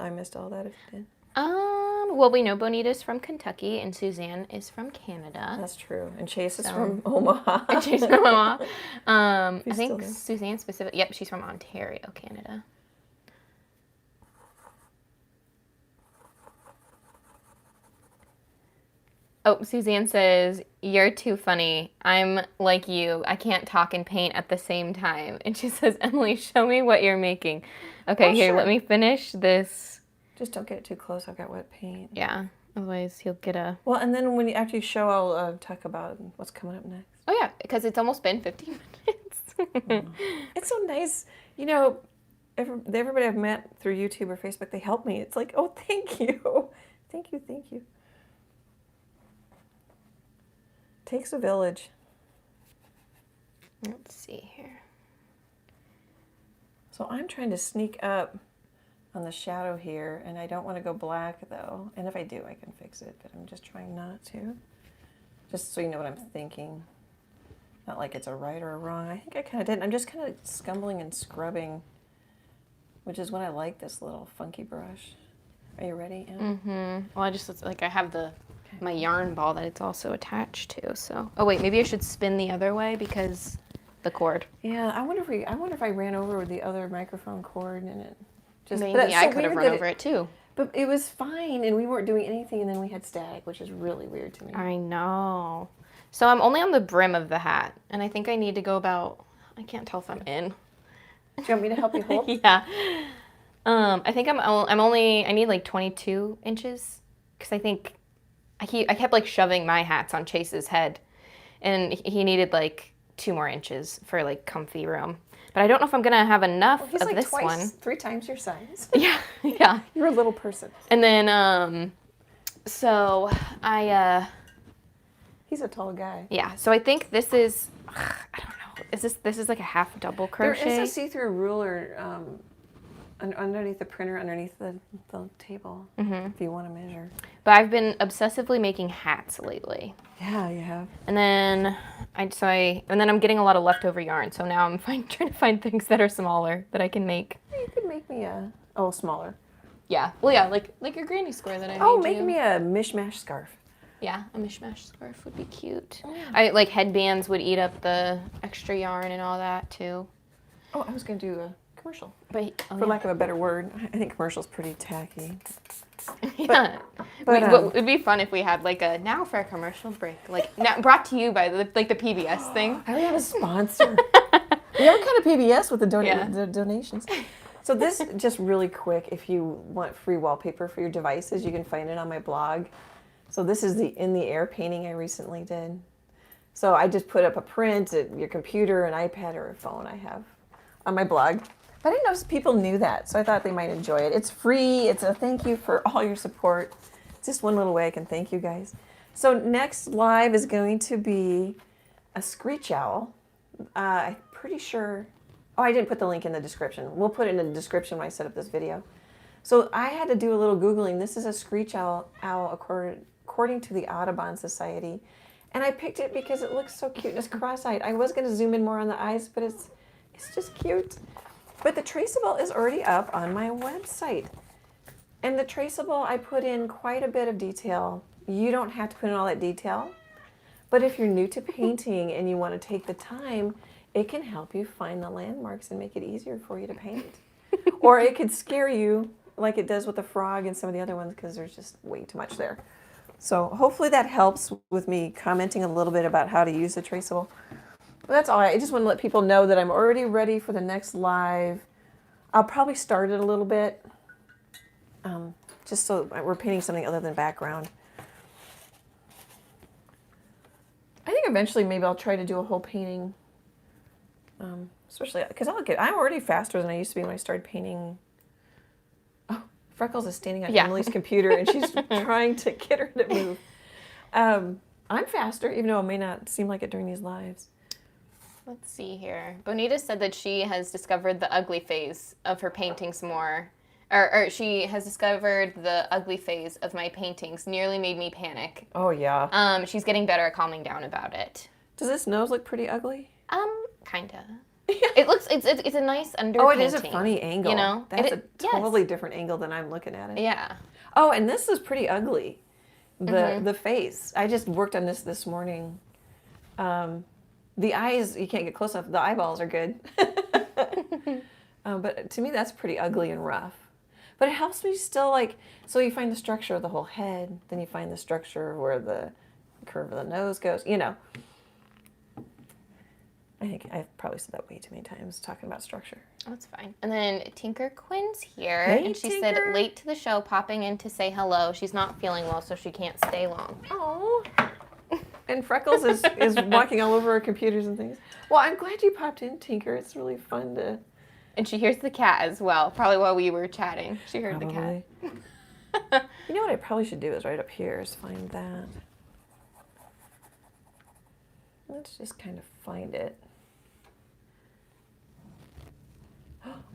missed all that if you did. Well, we know Bonita's from Kentucky and Suzanne is from Canada. That's true. And Chase is from Omaha. And she's from Omaha. I He's think still there. Suzanne specifically. Yep, she's from Ontario, Canada. Oh, Suzanne says, you're too funny. I'm like you. I can't talk and paint at the same time. And she says, Emily, show me what you're making. Okay, here, sure. let me finish this. Just don't get it too close. I've got wet paint. Yeah, otherwise you'll get a... Well, and then after you show, I'll talk about what's coming up next. Oh, yeah, because it's almost been 15 minutes. It's so nice. You know, everybody I've met through YouTube or Facebook, they help me. It's like, oh, thank you. Thank you, thank you. Takes a village. Let's see here. So I'm trying to sneak up on the shadow here, and I don't want to go black, though. And if I do, I can fix it, but I'm just trying not to. Just so you know what I'm thinking. Not like it's a right or a wrong. I think I kind of did. I'm just kind of scumbling and scrubbing, which is when I like this little funky brush. Are you ready, Em? Well, I have my yarn ball that it's also attached to, so. Oh, wait, maybe I should spin the other way because the cord. Yeah, I wonder if I ran over with the other microphone cord and it just... Maybe I could have run over it too. But it was fine, and we weren't doing anything, and then we had static, which is really weird to me. I know. So I'm only on the brim of the hat, and I think I need to go about, I can't tell if I'm in. Do you want me to help you hold? Yeah. I think I need like 22 inches, because I think I kept like shoving my hats on Chase's head, and he needed like 2 more inches for like comfy room. But I don't know if I'm gonna have enough He's of like this one. 3 times your size. Yeah, yeah. You're a little person. And then so He's a tall guy. yeah. So I think this is I don't know. This is like a half double crochet? There is a see-through ruler underneath the printer, underneath the table, if you want to measure. But I've been obsessively making hats lately. Yeah, you have. And then I'm getting a lot of leftover yarn. So now I'm trying to find things that are smaller that I can make. You could make me smaller. Yeah. Well, yeah, like your granny square that I made. Oh, make me a mishmash scarf. Yeah, a mishmash scarf would be cute. I like headbands would eat up the extra yarn and all that too. Oh, I was going to do a commercial. But For lack of a better word, I think commercial's pretty tacky. Yeah. But it'd be fun if we had like a now for a commercial break, like now brought to you by the PBS thing. I have a sponsor. We are kind of PBS with the donations. So this, just really quick, if you want free wallpaper for your devices, you can find it on my blog. So this is the in the air painting I recently did. So I just put up a print at your computer, an iPad, or a phone I have on my blog. But I didn't know if people knew that, so I thought they might enjoy it. It's free. It's a thank you for all your support. just one little way I can thank you guys. So next live is going to be a Screech Owl. I'm pretty sure. Oh, I didn't put the link in the description. We'll put it in the description when I set up this video. So I had to do a little Googling. This is a Screech Owl according to the Audubon Society. And I picked it because it looks so cute and it's cross-eyed. I was going to zoom in more on the eyes, but it's just cute. But the traceable is already up on my website. And the traceable, I put in quite a bit of detail. You don't have to put in all that detail. But if you're new to painting and you want to take the time, it can help you find the landmarks and make it easier for you to paint. Or it could scare you like it does with the frog and some of the other ones because there's just way too much there. So hopefully that helps with me commenting a little bit about how to use the traceable. But that's all. I just want to let people know that I'm already ready for the next live. I'll probably start it a little bit, just so we're painting something other than background. I think eventually maybe I'll try to do a whole painting, especially because I'm already faster than I used to be when I started painting. Oh, Freckles is standing on Emily's computer and she's trying to get her to move. I'm faster, even though it may not seem like it during these lives. Let's see here. Bonita said that she has discovered the ugly phase of her paintings more. Or she has discovered the ugly phase of my paintings. Nearly made me panic. Oh, yeah. She's getting better at calming down about it. Does this nose look pretty ugly? Kinda. It looks, it's a nice underpainting. Oh, it is a funny angle. You know? That's a totally different angle than I'm looking at it. Yeah. Oh, and this is pretty ugly. The face. I just worked on this morning. The eyes, you can't get close enough. The eyeballs are good. But to me, that's pretty ugly and rough. But it helps me still, like, so you find the structure of the whole head, then you find the structure where the curve of the nose goes, you know. I think I've probably said that way too many times, talking about structure. That's fine. And then Tinker Quinn's here, Hey, and she Tinker. said late to the show, popping in to say hello. She's not feeling well, so she can't stay long. Oh. And Freckles is walking all over our computers and things. Well, I'm glad you popped in, Tinker. It's really fun to... And she hears the cat as well, probably while we were chatting. She heard the cat. You know what I probably should do is right up here is find that. Let's just kind of find it.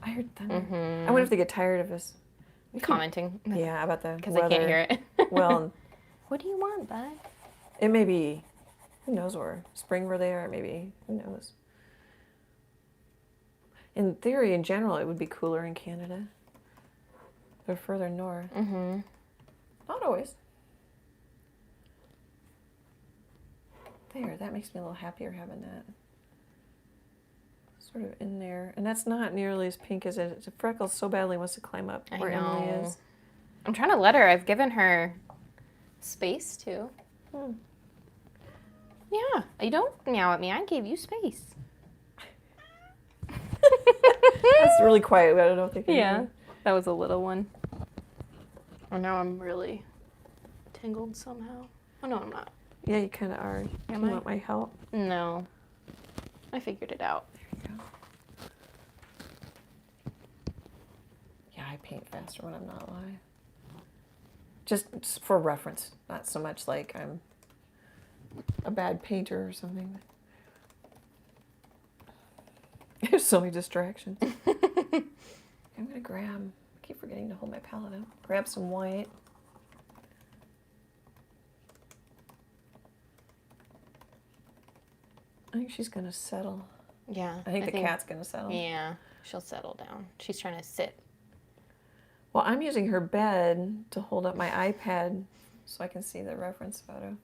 I heard thunder. I wonder if they get tired of us Commenting. Yeah, about the Because I can't hear it. Well, What do you want, bud? it may be, who knows where, spring where they are, maybe, who knows. In theory, in general, it would be cooler in Canada. They're further north. Not always. There, that makes me a little happier having that. Sort of in there. And that's not nearly as pink as it is. Freckles so badly wants to climb up where Emily is. I'm trying to let her. I've given her space to. Yeah, you don't meow at me. I gave you space. That's really quiet. I don't know if they can hear. That was a little one. Oh, now I'm really tingled somehow. Oh, no, I'm not. Yeah, you kind of are. Am You I? want my help? No. I figured it out. There you go. Yeah, I paint faster when I'm not live. Just for reference, not so much like I'm a bad painter or something. There's so many distractions. I'm gonna grab, I keep forgetting to hold my palette out. Grab some white. I think she's gonna settle. Yeah. I think the cat's gonna settle. Yeah, she'll settle down. She's trying to sit. Well, I'm using her bed to hold up my iPad so I can see the reference photo.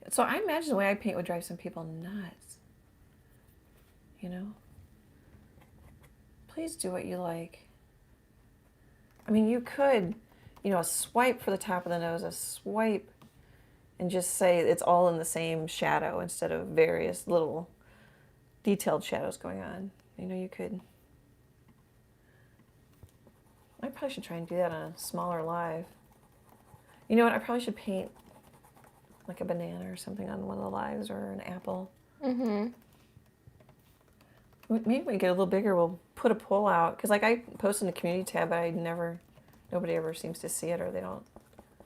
So I imagine the way I paint would drive some people nuts. You know? Please do what you like. I mean, you could, you know, a swipe for the top of the nose, a swipe, and just say it's all in the same shadow instead of various little detailed shadows going on. You know, you could. I probably should try and do that on a smaller live. You know what? I probably should paint like a banana or something on one of the lives, or an apple. Maybe when we get a little bigger, we'll put a poll out. Because, like, I post in the community tab, but nobody ever seems to see it, or they don't.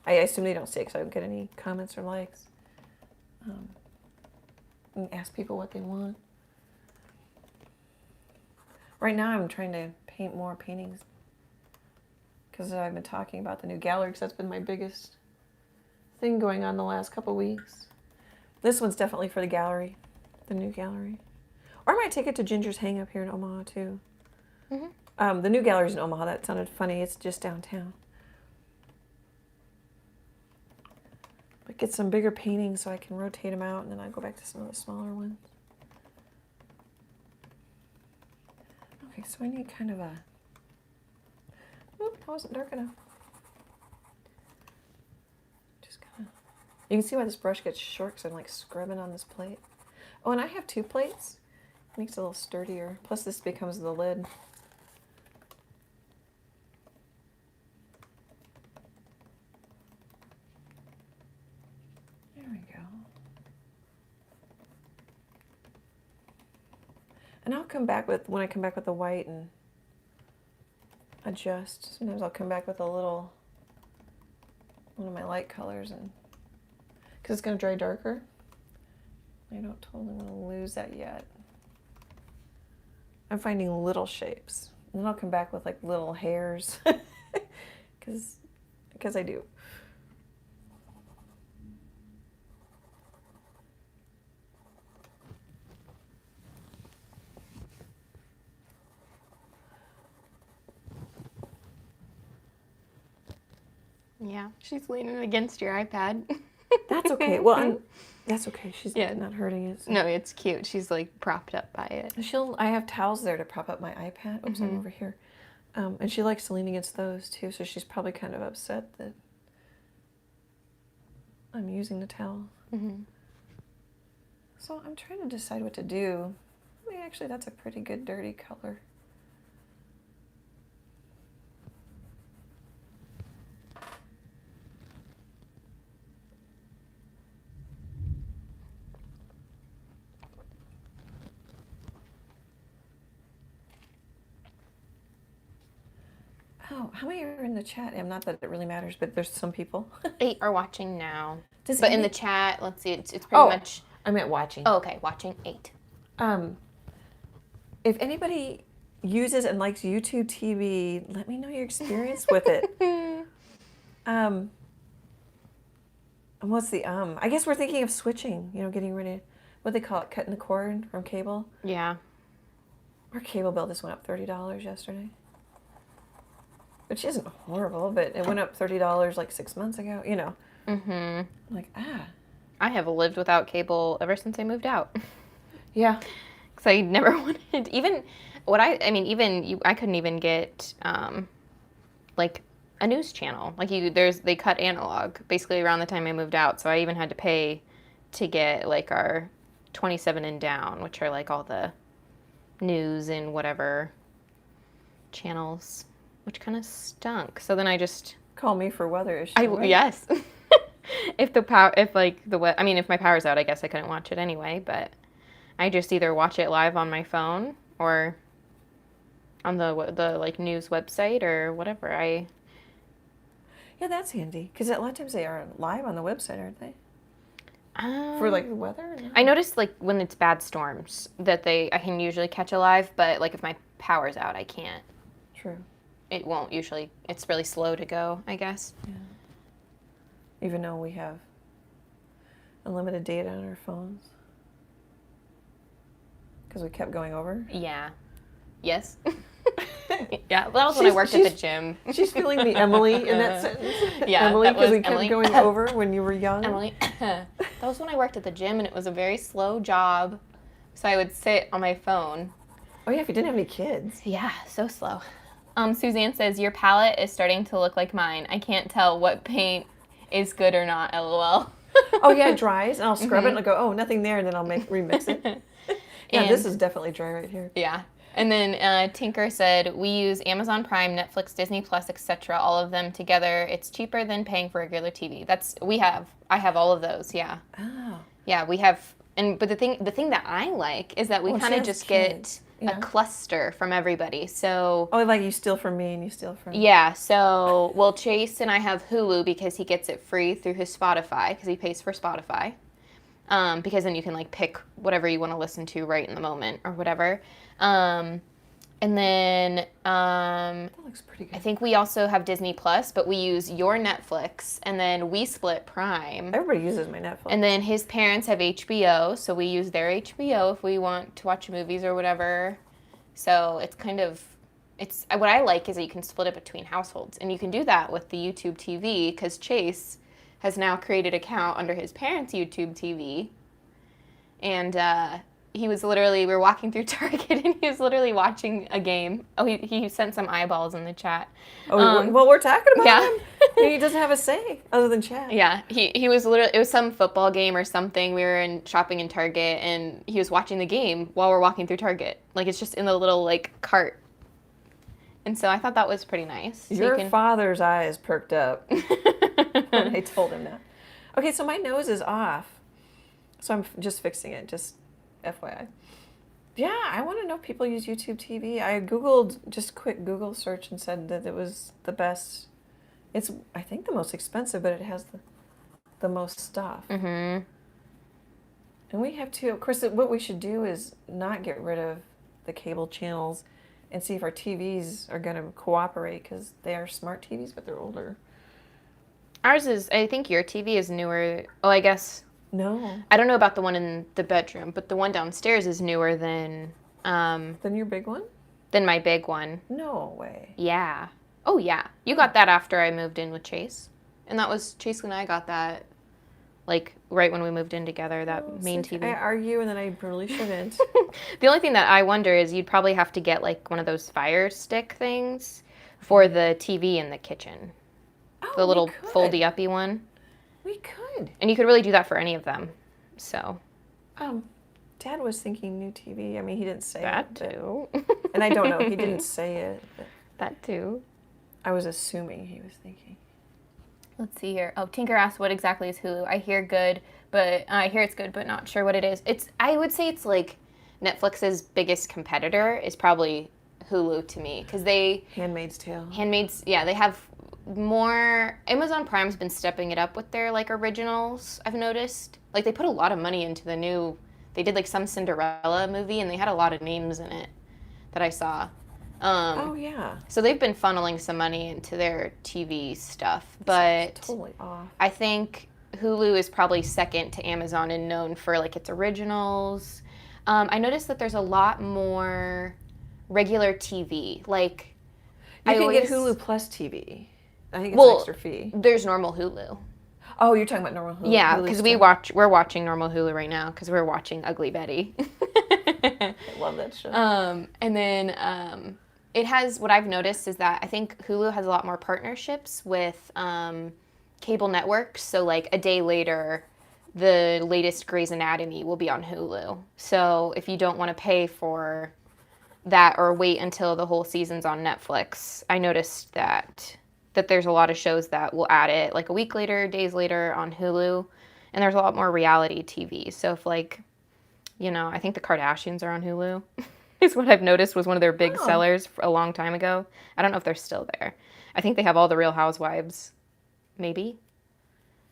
I assume they don't see it because I don't get any comments or likes. And ask people what they want. Right now, I'm trying to paint more paintings. Because I've been talking about the new gallery, because that's been my biggest thing going on the last couple weeks. This one's definitely for the gallery, the new gallery. Or I might take it to Ginger's Hangout here in Omaha, too. Mm-hmm. The new gallery's in Omaha. That sounded funny. It's just downtown. But get some bigger paintings so I can rotate them out, and then I'll go back to some of the smaller ones. Okay, so I need kind of a... Oop, that wasn't dark enough. Just kind of... You can see why this brush gets short, because I'm like scrubbing on this plate. Oh, and I have 2 plates. Makes it a little sturdier. Plus this becomes the lid. There we go. And I'll come back with, when I come back with the white and adjust. Sometimes I'll come back with a little, one of my light colors, and because it's going to dry darker. I don't totally want to lose that yet. I'm finding little shapes. And then I'll come back with like little hairs. Because I do. Yeah, she's leaning against your iPad. That's okay. Well, that's okay. She's not hurting it. So. No, it's cute. She's like propped up by it. I have towels there to prop up my iPad. Oops, I'm over here. And she likes to lean against those too, so she's probably kind of upset that I'm using the towel. So I'm trying to decide what to do. I mean, actually, that's a pretty good dirty color. Oh, how many are in the chat? Not that it really matters, but there's some people. 8 are watching now. But in the chat, let's see, it's pretty much... I meant watching. Oh, okay, watching 8. If anybody uses and likes YouTube TV, let me know your experience with it. And what's the I guess we're thinking of switching, getting rid of, what they call it, cutting the cord from cable. Yeah. Our cable bill just went up $30 yesterday. Which isn't horrible, but it went up $30 like 6 months ago, Like, I have lived without cable ever since I moved out. Yeah. Because I never wanted, I couldn't even get, like, a news channel. Like, they cut analog basically around the time I moved out, so I even had to pay to get, like, our 27 and down, which are, like, all the news and whatever channels. Which kind of stunk. So then I just call me for weather issues. Yes. If my power's out, I guess I couldn't watch it anyway. But I just either watch it live on my phone or on the like news website or whatever. Yeah, that's handy because a lot of times they are live on the website, aren't they? For like the weather. No? I noticed like when it's bad storms that I can usually catch it live, but like if my power's out, I can't. True. It won't usually. It's really slow to go, I guess. Yeah. Even though we have unlimited data on our phones. Because we kept going over. Yeah. Yes. Yeah, that was when I worked at the gym. She's feeling the Emily in that sentence. Yeah, Emily, because we kept going over when you were young. Emily. That was when I worked at the gym, and it was a very slow job. So I would sit on my phone. Oh, yeah, if you didn't have any kids. Yeah, so slow. Suzanne says, your palette is starting to look like mine. I can't tell what paint is good or not, LOL. Oh, yeah, it dries, and I'll scrub it, and I'll go, oh, nothing there, and then I'll remix it. Yeah, this is definitely dry right here. Yeah. And then Tinker said, we use Amazon Prime, Netflix, Disney Plus, etc., all of them together. It's cheaper than paying for regular TV. I have all of those, yeah. Oh. Yeah, we have, but the thing that I like is that we kind of just get Yeah. a cluster from everybody. So Oh, like you steal from me and you steal from... yeah, so, well, Chase and I have Hulu because he gets it free through his Spotify, because he pays for Spotify. Because then you can, like, pick whatever you want to listen to right in the moment or whatever. And then That looks pretty good. I think we also have Disney Plus, but we use your Netflix, and then we split Prime. Everybody uses my Netflix. And then his parents have HBO, so we use their HBO if we want to watch movies or whatever. So it's kind of, it's what I like is that you can split it between households, and you can do that with the YouTube TV because Chase has now created an account under his parents' YouTube TV, and he was literally, we were walking through Target, and he was literally watching a game. Oh, he sent some eyeballs in the chat. Oh, well, we're talking about yeah. him. He doesn't have a say other than chat. Yeah, he was literally, it was some football game or something. We were shopping in Target, and he was watching the game while we're walking through Target. Like, it's just in the little, like, cart. And so I thought that was pretty nice. So Your father's eyes perked up when I told him that. Okay, so my nose is off. So I'm just fixing it, just FYI. Yeah, I want to know if people use YouTube TV. I Googled, just quick Google search, and said that it was the best. It's, I think, the most expensive, but it has the most stuff. Mm-hmm. And we have to, of course, what we should do is not get rid of the cable channels and see if our TVs are going to cooperate, because they are smart TVs, but they're older. Ours is, I think your TV is newer. Oh, I guess. No. I don't know about the one in the bedroom, but the one downstairs is newer than Then your big one? my big one. No way. Yeah. Oh, yeah. You got that after I moved in with Chase. And that was, Chase and I got that, like, right when we moved in together, that main TV. I argue, and then I really shouldn't. The only thing that I wonder is you'd probably have to get, like, one of those Fire Stick things for the TV in the kitchen. Oh, The little we could. foldy-uppy one. We could. And you could really do that for any of them. So. Dad was thinking new TV. I mean, he didn't say That it. too. And I don't know. He didn't say it. But That too. I was assuming he was thinking. Let's see here. Oh, Tinker asked, what exactly is Hulu? I hear good, but I hear it's good, but not sure what it is. I would say it's like Netflix's biggest competitor is probably Hulu to me, because they... Handmaid's Tale. Yeah, they have more... Amazon Prime's been stepping it up with their, like, originals, I've noticed. Like, they put a lot of money into the new... They did, like, some Cinderella movie, and they had a lot of names in it that I saw. Oh, yeah. So they've been funneling some money into their TV stuff, but It's totally off. I think Hulu is probably second to Amazon and known for, like, its originals. I noticed that there's a lot more regular TV. Like, You can get Hulu Plus TV. I think it's an extra fee. There's normal Hulu. Oh, you're talking about normal Hulu. Yeah, Hulu because stuff. we're watching normal Hulu right now because we're watching Ugly Betty. I love that show. And then it has, what I've noticed is that I think Hulu has a lot more partnerships with cable networks. So, like, a day later, the latest Grey's Anatomy will be on Hulu. So if you don't want to pay for that or wait until the whole season's on Netflix, I noticed that there's a lot of shows that will add it like a week later, days later on Hulu. And there's a lot more reality TV. So if, like, you know, I think the Kardashians are on Hulu. Is what I've noticed was one of their big sellers a long time ago. I don't know if they're still there. I think they have all the Real Housewives, maybe.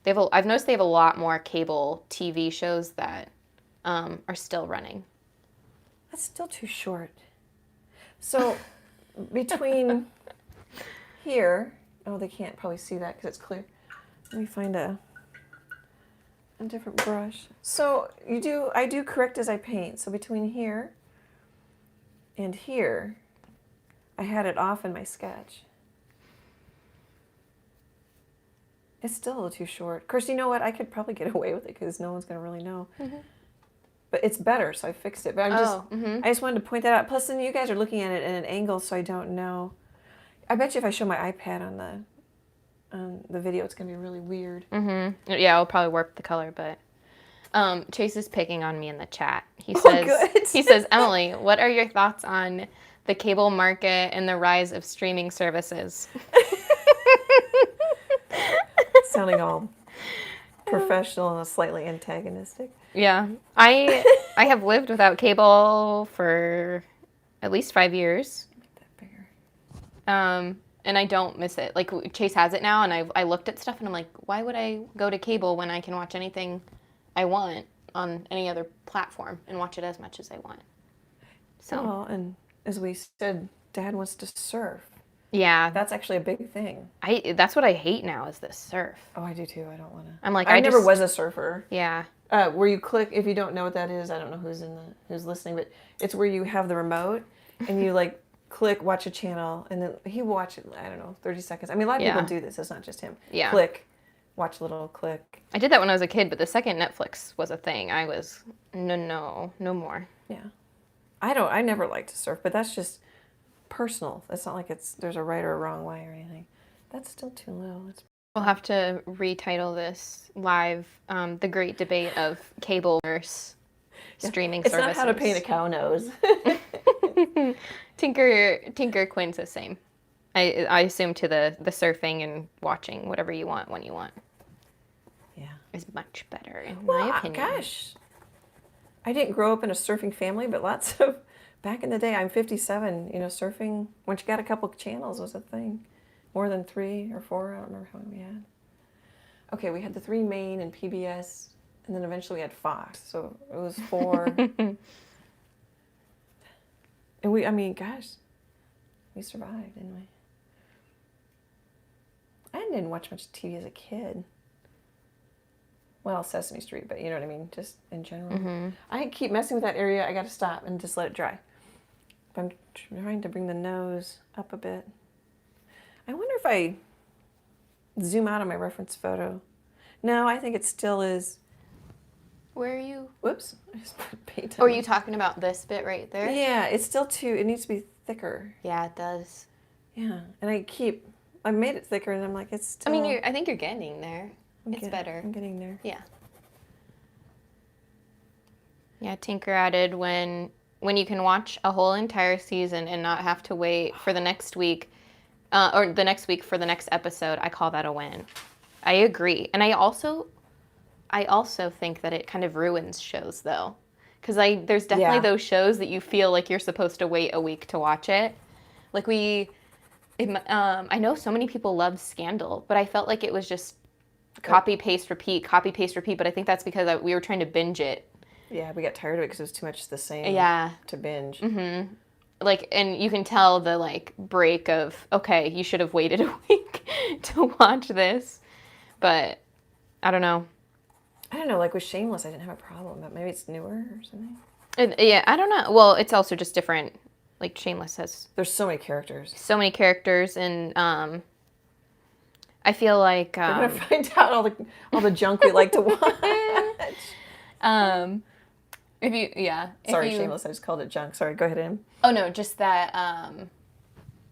I've noticed they have a lot more cable TV shows that are still running. That's still too short. So between here, oh, they can't probably see that because it's clear. Let me find a different brush. So I do correct as I paint. So between here and here, I had it off in my sketch. It's still a little too short. Of course, you know what? I could probably get away with it because no one's going to really know. Mm-hmm. But it's better, so I fixed it. But I just wanted to point that out. Plus, then you guys are looking at it at an angle, so I don't know. I bet you if I show my iPad on the video, it's going to be really weird. Mm-hmm. Yeah, I'll probably warp the color, but Chase is picking on me in the chat. He says, Emily, what are your thoughts on the cable market and the rise of streaming services? Sounding all professional and slightly antagonistic. Yeah, I have lived without cable for at least 5 years. Make that bigger. And I don't miss it. Like Chase has it now, and I looked at stuff, and I'm like, why would I go to cable when I can watch anything I want on any other platform and watch it as much as I want? So. Well, and as we said, Dad wants to surf. Yeah. That's actually a big thing. That's what I hate now is this surf. Oh, I do too. I don't want to. I'm like, I never was a surfer. Yeah. Where you click, if you don't know what that is, I don't know who's listening, but it's where you have the remote and you like click, watch a channel, and then he will watch it, I don't know, 30 seconds. I mean, a lot of people do this. It's not just him. Yeah. Click, watch a little click. I did that when I was a kid, but the second Netflix was a thing, I was, no more. Yeah. I never liked to surf, but that's just personal. It's not like there's a right or a wrong way or anything. That's still too low. We'll have to retitle this live, the great debate of cable versus streaming services. It's not how to paint a cow nose. Tinker Quinn's the same. I assume to the surfing and watching whatever you want when you want. Yeah. Is much better in my opinion. Gosh. I didn't grow up in a surfing family, but lots of back in the day, I'm 57, surfing, once you got a couple channels was a thing. More than 3 or 4, I don't remember how many we had. Okay, we had the 3 main and PBS, and then eventually we had Fox, so it was 4. And we survived, didn't we? I didn't watch much TV as a kid. Well, Sesame Street, but you know what I mean, just in general. Mm-hmm. I keep messing with that area. I got to stop and just let it dry. But I'm trying to bring the nose up a bit. I wonder if I zoom out on my reference photo. No, I think it still is. Where are you? Whoops. I just put paint on. Oh, are you talking about this bit right there? Yeah, it's still it needs to be thicker. Yeah, it does. Yeah, and I made it thicker, and I'm like, it's still. I mean, I think you're getting there. It's better. I'm getting there. Yeah. Yeah, Tinker added when you can watch a whole entire season and not have to wait for the next week, or the next week for the next episode, I call that a win. I agree. And I also think that it kind of ruins shows, though. Because there's definitely those shows that you feel like you're supposed to wait a week to watch it. Like I know so many people love Scandal, but I felt like it was just copy, paste, repeat, but I think that's because we were trying to binge it. Yeah, we got tired of it because it was too much the same to binge. Mm-hmm. And you can tell the, break of, okay, you should have waited a week to watch this. But, I don't know. Like with Shameless, I didn't have a problem, but maybe it's newer or something. Yeah, I don't know. Well, it's also just different. Like, Shameless has... There's so many characters. And, I feel like... We're going to find out all the junk we like to watch. Shameless, I just called it junk. Sorry, go ahead, Em. Oh, no, just that...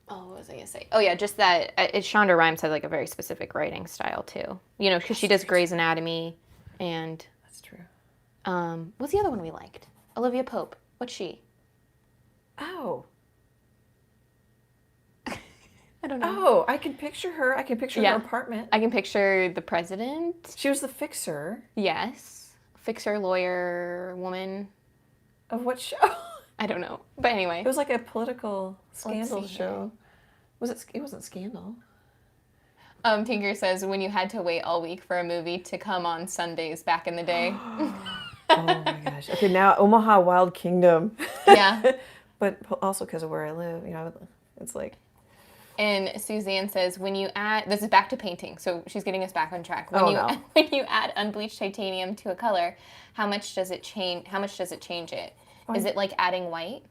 what was I going to say? Oh, yeah, just that Shonda Rhimes has, a very specific writing style, too. Because she does Grey's Anatomy, and... That's true. What's the other one we liked? Olivia Pope. What's she? Oh. I don't know. Oh, I can picture her. I can picture her apartment. I can picture the president. She was the fixer. Yes. Fixer, lawyer, woman. Of what show? I don't know. But anyway. It was like a political scandal show. It wasn't Scandal. Tinker says, when you had to wait all week for a movie to come on Sundays back in the day. Oh my gosh. Okay, now Omaha Wild Kingdom. Yeah. But also because of where I live, it's like... And Suzanne says, when you add... This is back to painting, so she's getting us back on track. When you add unbleached titanium to a color, how much does it change it? Is it like adding white?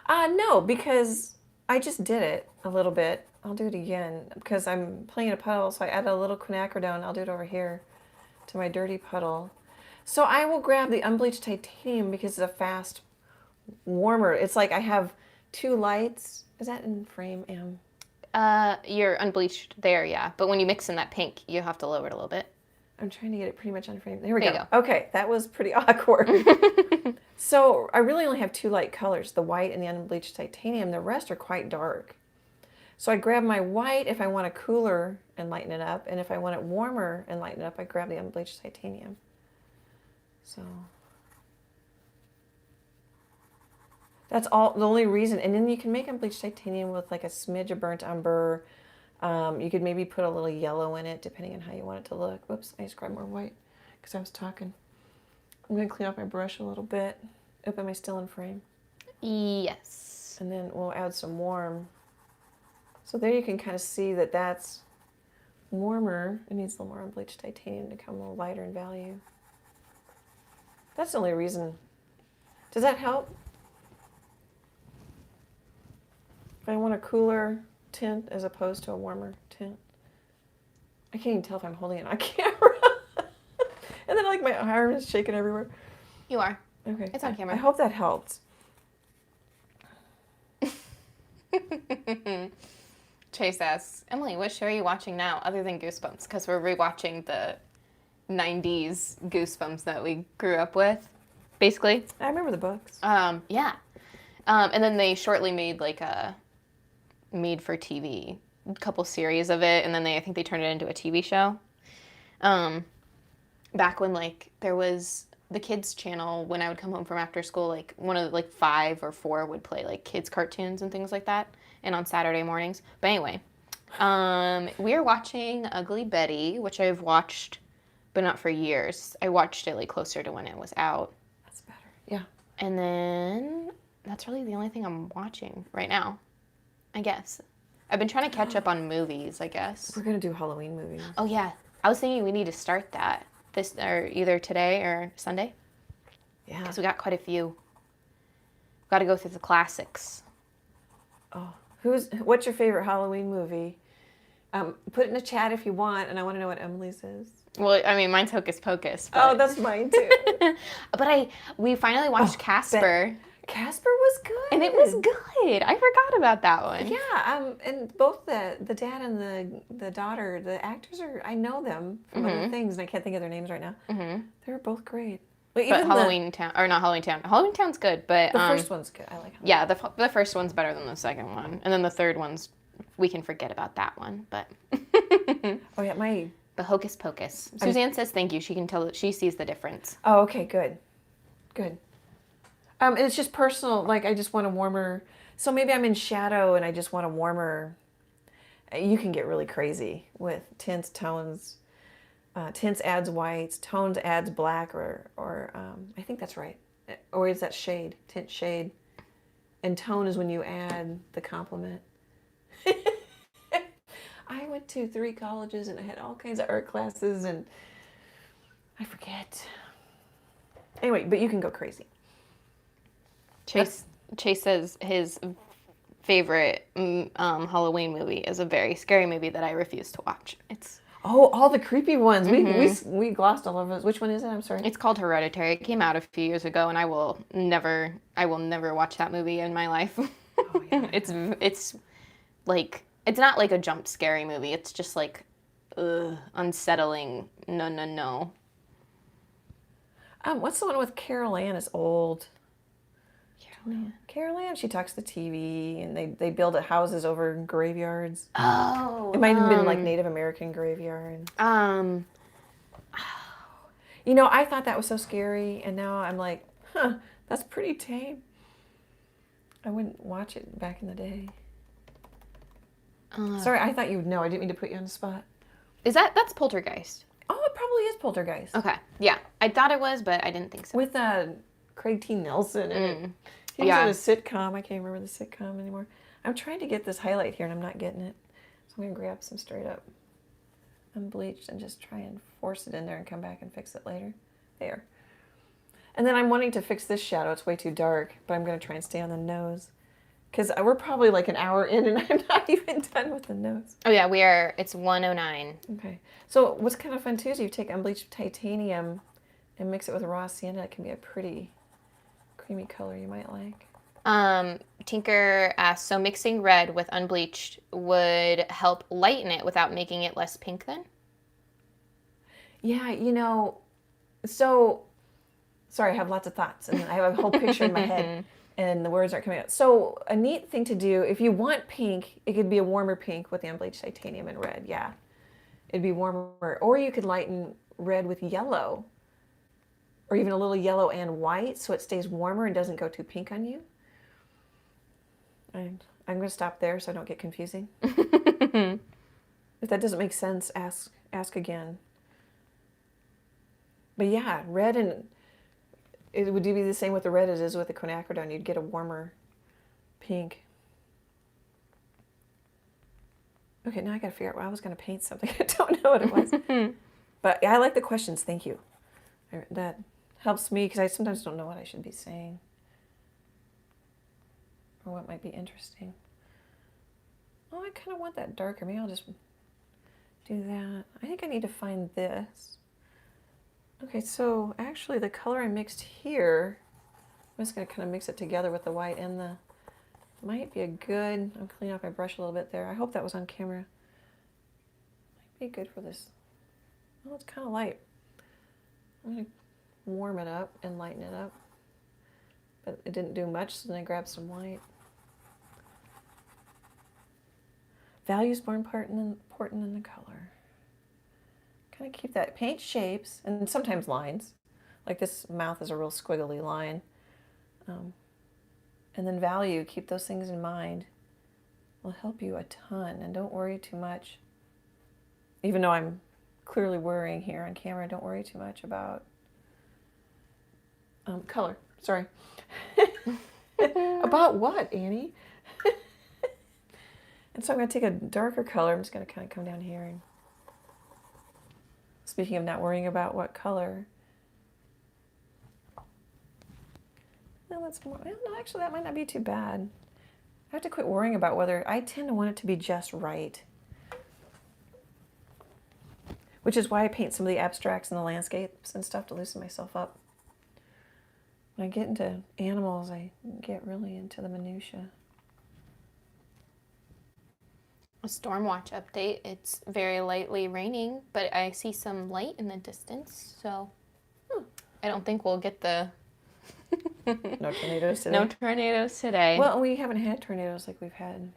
No, because I just did it a little bit. I'll do it again because I'm playing a puddle, so I add a little quinacridone. I'll do it over here to my dirty puddle. So I will grab the unbleached titanium because it's a fast warmer. It's like I have 2 lights. Is that in frame, Em? You're unbleached there, yeah. But when you mix in that pink, you have to lower it a little bit. I'm trying to get it pretty much on frame. There we go. go. Okay, that was pretty awkward. So I really only have 2 light colors, the white and the unbleached titanium. The rest are quite dark. So I grab my white if I want it cooler and lighten it up. And if I want it warmer and lighten it up, I grab the unbleached titanium. So That's all. The only reason. And then you can make unbleached titanium with like a smidge of burnt umber. You could maybe put a little yellow in it, depending on how you want it to look. Whoops, I just grabbed more white because I was talking. I'm going to clean off my brush a little bit. Oop, am I still in frame? Yes. And then we'll add some warm. So there you can kind of see that that's warmer. It needs a little more unbleached titanium to come a little lighter in value. That's the only reason. Does that help? If I want a cooler tint as opposed to a warmer tint. I can't even tell if I'm holding it on camera. And then like my arm is shaking everywhere. You are. Okay. It's on camera. I hope that helps. Chase asks, Emily, what show are you watching now other than Goosebumps? Because we're rewatching the 90s Goosebumps that we grew up with, basically. I remember the books. Yeah. And then they shortly made like a made for TV couple series of it, and then I think they turned it into a TV show. Back when like there was the kids channel, when I would come home from after school, like one of the, like 5 or 4 would play like kids cartoons and things like that, and on Saturday mornings. But anyway, we are watching Ugly Betty, which I've watched, but not for years. I watched it like closer to when it was out. That's better. Yeah. And then that's really the only thing I'm watching right now, I guess. I've been trying to catch up on movies, I guess. We're going to do Halloween movies. Oh, yeah. I was thinking we need to start that or either today or Sunday. Yeah. Because we got quite a few. Got to go through the classics. Oh, what's your favorite Halloween movie? Put it in the chat if you want, and I want to know what Emily's is. Well, I mean, mine's Hocus Pocus. But... Oh, that's mine too. But we finally watched Casper. Casper was good. And it was good. I forgot about that one. Yeah, and both the dad and the daughter, the actors I know them from other things, and I can't think of their names right now. Mm-hmm. They were both great. But Halloween Town, or not Halloween Town. Halloween Town's good, but the first one's good. I like Halloween. Yeah, the first one's better than the second one, and then the third one's we can forget about that one. But oh yeah, the Hocus Pocus. Suzanne says thank you. She can tell that she sees the difference. Oh, okay, good. And it's just personal. Like I just want a warmer. So maybe I'm in shadow and I just want a warmer. You can get really crazy with tints, tones. Tints adds whites, tones adds black, or I think that's right. Or is that shade? Tint, shade. And tone is when you add the complement. I went to 3 colleges and I had all kinds of art classes and I forget. Anyway, but you can go crazy. Chase says his favorite Halloween movie is a very scary movie that I refuse to watch. It's all the creepy ones. We glossed all of those. Which one is it? I'm sorry. It's called Hereditary. It came out a few years ago, and I will never watch that movie in my life. Oh, yeah. It's like it's not like a jump scary movie. It's just like unsettling. No. What's the one with Carol Ann? Is old. Carol Ann, she talks to TV, and they build houses over graveyards. Oh. It might have been like Native American graveyard. You know, I thought that was so scary, and now I'm like, that's pretty tame. I wouldn't watch it back in the day. Sorry, I thought you would know. I didn't mean to put you on the spot. That's Poltergeist? Oh, it probably is Poltergeist. Okay, yeah. I thought it was, but I didn't think so. With Craig T. Nelson in it. He was in a sitcom. I can't remember the sitcom anymore. I'm trying to get this highlight here, and I'm not getting it. So I'm going to grab some straight up Unbleached and just try and force it in there and come back and fix it later. There. And then I'm wanting to fix this shadow. It's way too dark, but I'm going to try and stay on the nose. Because we're probably like an hour in, and I'm not even done with the nose. Oh, yeah, we are. It's 1:09. Okay. So what's kind of fun, too, is you take Unbleached titanium and mix it with raw sienna. It can be a pretty creamy color you might like. Tinker asks, so mixing red with Unbleached would help lighten it without making it less pink then? Yeah, you know, so, sorry, I have lots of thoughts, and I have a whole picture in my head, and the words aren't coming out. So a neat thing to do, if you want pink, it could be a warmer pink with the Unbleached titanium and red, yeah. It'd be warmer. Or you could lighten red with yellow, or even a little yellow and white, so it stays warmer and doesn't go too pink on you. I'm going to stop there so I don't get confusing. If that doesn't make sense, ask again. But yeah, red, and it would be the same with the red as it is with the quinacridone. You'd get a warmer pink. Okay, now I got to figure out why I was going to paint something. I don't know what it was. But I like the questions. Thank you. That helps me because I sometimes don't know what I should be saying or what might be interesting. Oh, I kind of want that darker. Maybe I'll just do that. I think I need to find this. Okay, so actually the color I mixed here, I'm just going to kind of mix it together with the white and the, might be a good, I'm cleaning off my brush a little bit there. I hope that was on camera. Might be good for this. Oh, it's kind of light. I'm going to warm it up and lighten it up. But it didn't do much, so then I grabbed some white. Value is more important than the color. Kind of keep that, paint shapes and sometimes lines. Like this mouth is a real squiggly line. And then value, keep those things in mind. Will help you a ton, and don't worry too much. Even though I'm clearly worrying here on camera, don't worry too much about color. Sorry. About what, Annie? And so I'm going to take a darker color. I'm just going to kind of come down here. And speaking of not worrying about what color. No, that's more. Well, no, actually, that might not be too bad. I have to quit worrying about whether I tend to want it to be just right. Which is why I paint some of the abstracts and the landscapes and stuff to loosen myself up. When I get into animals, I get really into the minutia. A storm watch update. It's very lightly raining, but I see some light in the distance, so I don't think we'll get the No tornadoes today. no tornadoes today. Well, we haven't had tornadoes like we've had.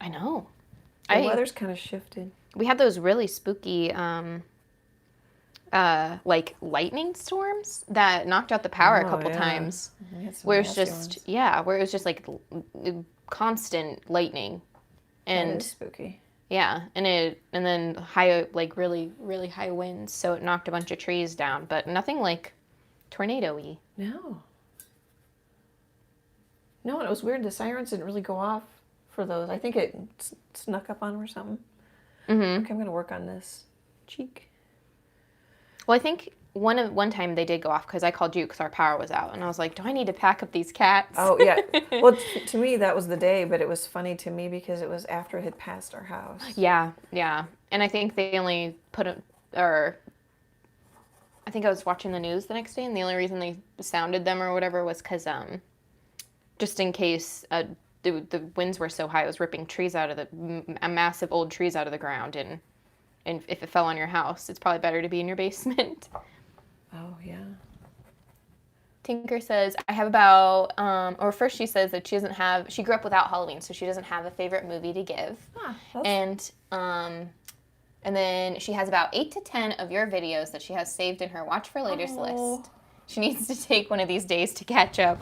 I know. The weather's kind of shifted. We had those really spooky like lightning storms that knocked out the power a couple times. Where it's just where it was just like constant lightning. And that is spooky. Yeah, and then high, like really high winds, so it knocked a bunch of trees down, but nothing like tornado-y. No. No, and it was weird. The sirens didn't really go off for those. I think it snuck up on them or something. Mm-hmm. Okay, I'm going to work on this cheek. Well, I think one time they did go off because I called you because our power was out, and I was like, do I need to pack up these cats? Oh, yeah. Well, to me, that was the day, but it was funny to me because it was after it had passed our house. Yeah. And I think they only I think I was watching the news the next day, and the only reason they sounded them or whatever was because just in case the winds were so high, it was ripping trees out of massive old trees out of the ground, and if it fell on your house, it's probably better to be in your basement. Oh, yeah. Tinker says, I have about, or first she says that she grew up without Halloween, so she doesn't have a favorite movie to give. And then she has about 8 to 10 of your videos that she has saved in her Watch for Later's list. She needs to take one of these days to catch up.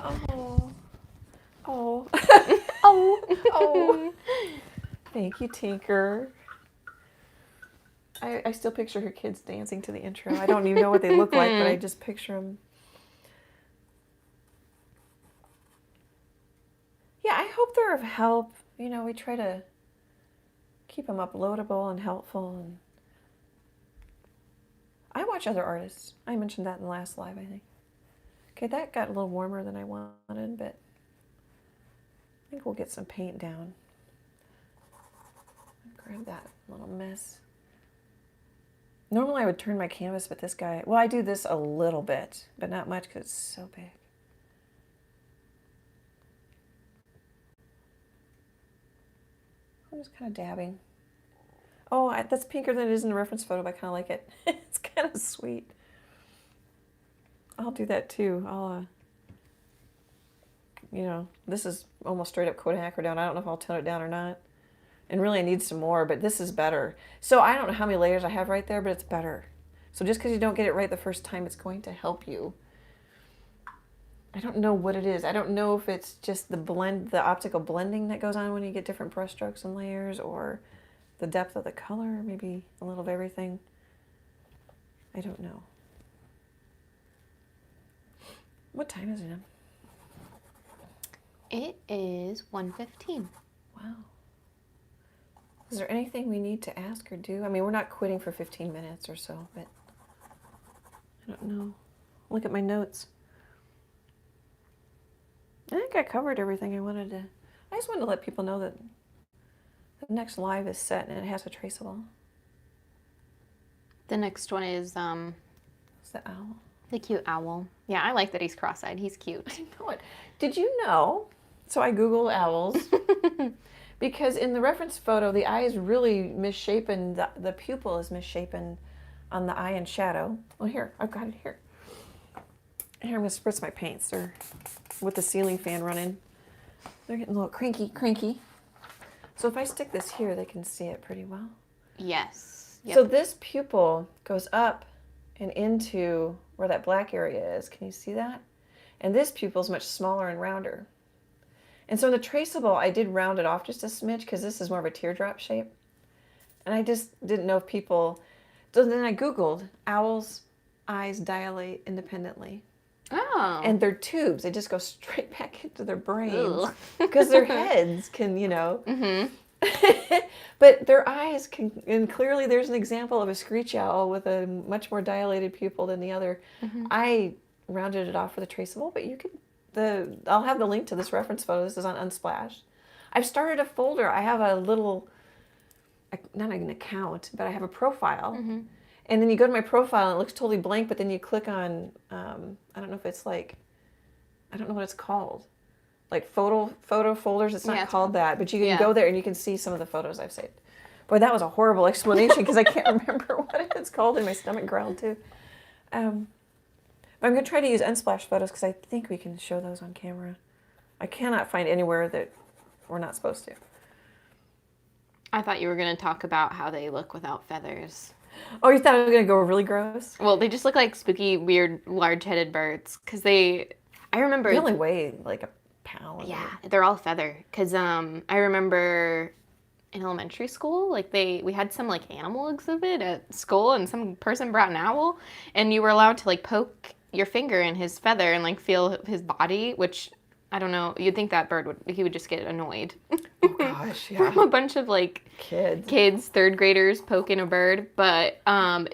Oh. Thank you, Tinker. I still picture her kids dancing to the intro. I don't even know what they look like, but I just picture them. Yeah, I hope they're of help. You know, we try to keep them uploadable and helpful. And I watch other artists. I mentioned that in the last live, I think. Okay, that got a little warmer than I wanted, but I think we'll get some paint down. Grab that little mess. Normally I would turn my canvas, but this guy, well, I do this a little bit, but not much because it's so big. I'm just kind of dabbing. Oh, that's pinker than it is in the reference photo, but I kind of like it. It's kind of sweet. I'll do that too. You know, this is almost straight up quinacridone. I don't know if I'll tone it down or not. And really I need some more, but this is better. So I don't know how many layers I have right there, but it's better. So just because you don't get it right the first time, it's going to help you. I don't know what it is. I don't know if it's just the optical blending that goes on when you get different brush strokes and layers, or the depth of the color, maybe a little of everything. I don't know. What time is it now? It is 1:15. Wow. Is there anything we need to ask or do? I mean, we're not quitting for 15 minutes or so, but I don't know. Look at my notes. I think I covered everything I wanted to. I just wanted to let people know that the next live is set and it has a traceable. The next one is It's the owl. the cute owl. Yeah, I like that he's cross-eyed. He's cute. I know it. Did you know? So I Googled owls because in the reference photo, the eye is really misshapen. The pupil is misshapen on the eye in shadow. Well, here, I've got it here. Here, I'm going to spritz my paints. They're with the ceiling fan running. They're getting a little cranky. So if I stick this here, they can see it pretty well. Yes. Yep. So this pupil goes up and into where that black area is. Can you see that? And this pupil is much smaller and rounder. And so in the traceable, I did round it off just a smidge because this is more of a teardrop shape. And I just didn't know if people... So then I Googled, owls' eyes dilate independently. Oh. And they're tubes. They just go straight back into their brains because their heads can, Mm-hmm. But their eyes can, and clearly there's an example of a screech owl with a much more dilated pupil than the other. Mm-hmm. I rounded it off for the traceable, but you could, I'll have the link to this reference photo. This is on Unsplash. I've started a folder. I have a little, not an account, but I have a profile. Mm-hmm. And then you go to my profile and it looks totally blank, but then you click on, I don't know if it's like, I don't know what it's called. Like photo folders. It's not called that, but you can go there and you can see some of the photos I've saved. Boy, that was a horrible explanation because I can't remember what it's called and my stomach growled too. But I'm going to try to use Unsplash photos because I think we can show those on camera. I cannot find anywhere that we're not supposed to. I thought you were going to talk about how they look without feathers. Oh, you thought I was going to go really gross? Well, they just look like spooky, weird, large-headed birds. Because I remember... They only weigh like a pound. Yeah, they're all feather. Because I remember in elementary school, like we had some like animal exhibit at school, and some person brought an owl, and you were allowed to like poke your finger in his feather and like feel his body, which... I don't know. You'd think that bird would just get annoyed. Oh gosh, yeah. From a bunch of like kids, third graders poking a bird, but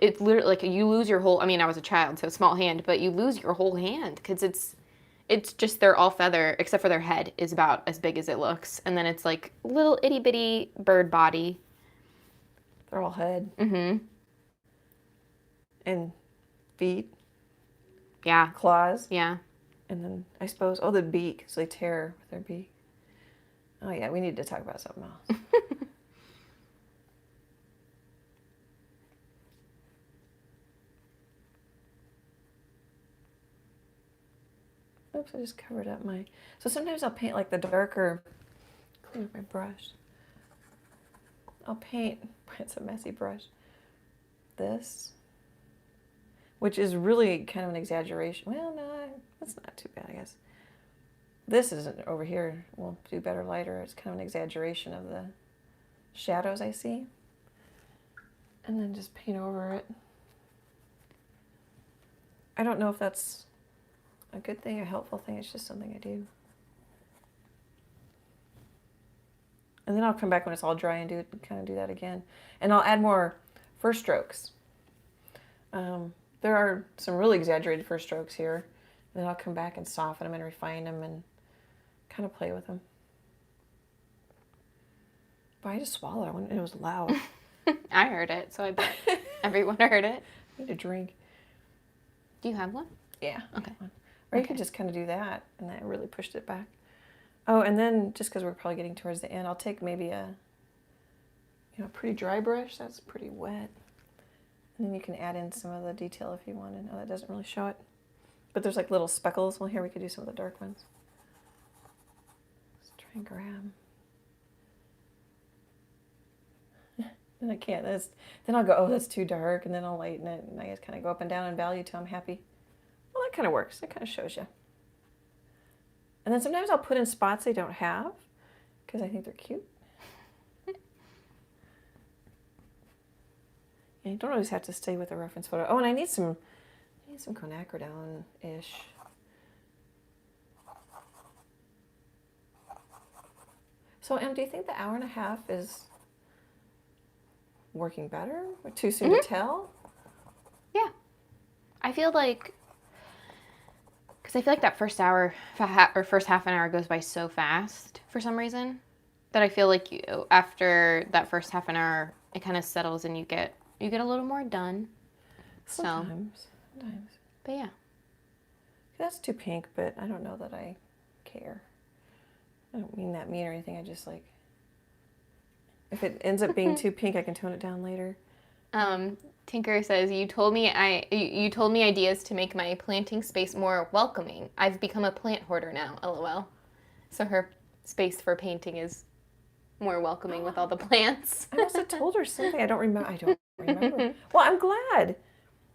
it's literally like you lose your whole. I mean, I was a child, so small hand, but you lose your whole hand because it's just they're all feather except for their head is about as big as it looks, and then it's like little itty bitty bird body. They're all head. Mm-hmm. And feet. Yeah. Claws. Yeah. And then I suppose, the beak. So they tear with their beak. Oh yeah, we need to talk about something else. Oops, I just covered up my... So sometimes I'll paint like the darker... Clean up my brush. I'll paint... It's a messy brush. This. Which is really kind of an exaggeration. Well, no, that's not too bad, I guess. This isn't over here. We'll do better lighter. It's kind of an exaggeration of the shadows I see. And then just paint over it. I don't know if that's a good thing, a helpful thing. It's just something I do. And then I'll come back when it's all dry and do that again. And I'll add more first strokes. There are some really exaggerated first strokes here. And then I'll come back and soften them and refine them and kind of play with them. But I just swallowed it. It was loud. I heard it, so I bet everyone heard it. I need a drink. Do you have one? Yeah. Okay. Or you could just kind of do that, and that really pushed it back. Oh, and then just because we're probably getting towards the end, I'll take maybe a pretty dry brush. That's pretty wet. And then you can add in some of the detail if you wanted. Oh, that doesn't really show it. But there's like little speckles. Well, here we could do some of the dark ones. Let's try and grab. And I can't. Then I'll go, oh, that's too dark. And then I'll lighten it. And I just kind of go up and down in value till I'm happy. Well, that kind of works. That kind of shows you. And then sometimes I'll put in spots they don't have because I think they're cute. And you don't always have to stay with a reference photo. Oh, and I need some quinacridone-ish. So, Em, do you think the hour and a half is working better or too soon to tell? Yeah. I feel like, because I feel like that first hour or first half an hour goes by so fast for some reason that I feel like after that first half an hour, it kind of settles and you get a little more done. Sometimes. But yeah. That's too pink, but I don't know that I care. I don't mean that mean or anything. I just like, if it ends up being too pink, I can tone it down later. Tinker says, you told me ideas to make my planting space more welcoming. I've become a plant hoarder now, LOL. So her space for painting is more welcoming with all the plants. I must have told her something. I don't remember. Well, I'm glad.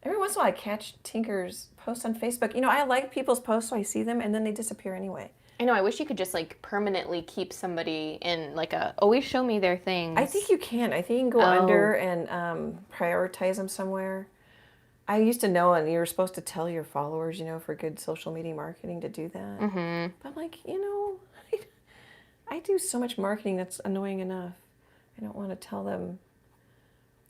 Every once in a while I catch Tinker's posts on Facebook. You know, I like people's posts so I see them and then they disappear anyway. I know, I wish you could just like permanently keep somebody in like always show me their things. I think you can. I think you can go under and prioritize them somewhere. I used to know, and you were supposed to tell your followers, you know, for good social media marketing to do that. Mm-hmm. But I'm like, you know, I do so much marketing that's annoying enough. I don't want to tell them.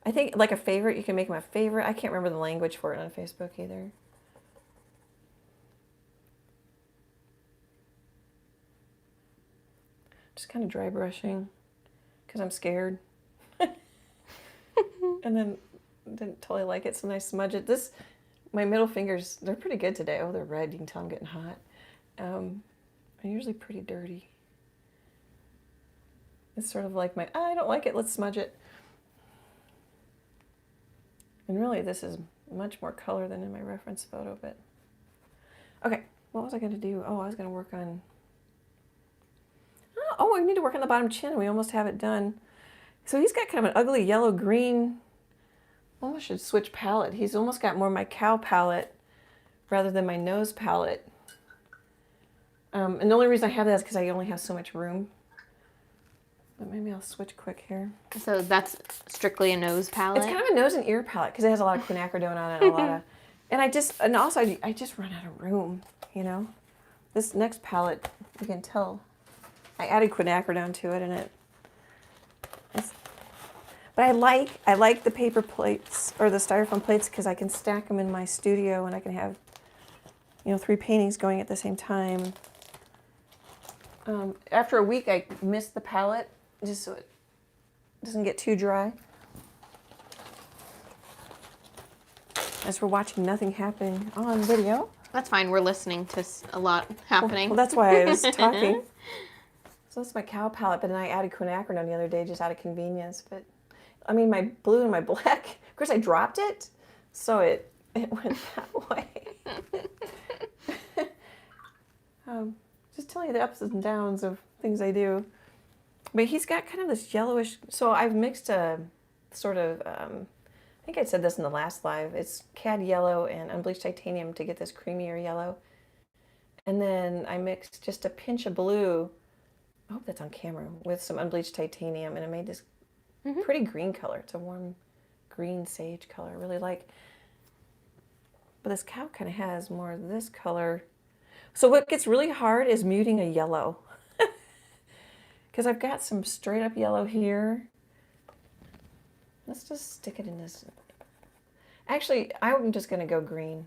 I think like a favorite, you can make them a favorite. I can't remember the language for it on Facebook either. Just kind of dry brushing because I'm scared. And then didn't totally like it, so then I smudge it. My middle fingers, they're pretty good today. Oh, they're red. You can tell I'm getting hot. I'm usually pretty dirty. It's sort of like I don't like it, let's smudge it. And really, this is much more color than in my reference photo, but... Okay, what was I going to do? Oh, I was going to work on... Oh, we need to work on the bottom chin. We almost have it done. So he's got kind of an ugly yellow-green... Almost should switch palette. He's almost got more my cow palette rather than my nose palette. And the only reason I have that is because I only have so much room. But maybe I'll switch quick here. So that's strictly a nose palette? It's kind of a nose and ear palette because it has a lot of quinacridone on it and a lot of... And I just run out of room, you know? This next palette, you can tell, I added quinacridone to it and but I like the paper plates or the styrofoam plates because I can stack them in my studio and I can have, you know, 3 paintings going at the same time. After a week, I mist the palette just so it doesn't get too dry. As we're watching nothing happening on video. That's fine. We're listening to a lot happening. Well, that's why I was talking. So that's my cow palette, but then I added quinacridone the other day just out of convenience. But I mean, my blue and my black, of course I dropped it, so it went that way. Just telling you the ups and downs of things I do. But he's got kind of this yellowish, so I've mixed a sort of, I think I said this in the last live, it's cad yellow and unbleached titanium to get this creamier yellow. And then I mixed just a pinch of blue, I hope that's on camera, with some unbleached titanium, and it made this pretty green color. It's a warm green sage color, I really like. But this cow kind of has more of this color. So what gets really hard is muting a yellow. Because I've got some straight up yellow here. Let's just stick it in this. Actually, I'm just going to go green.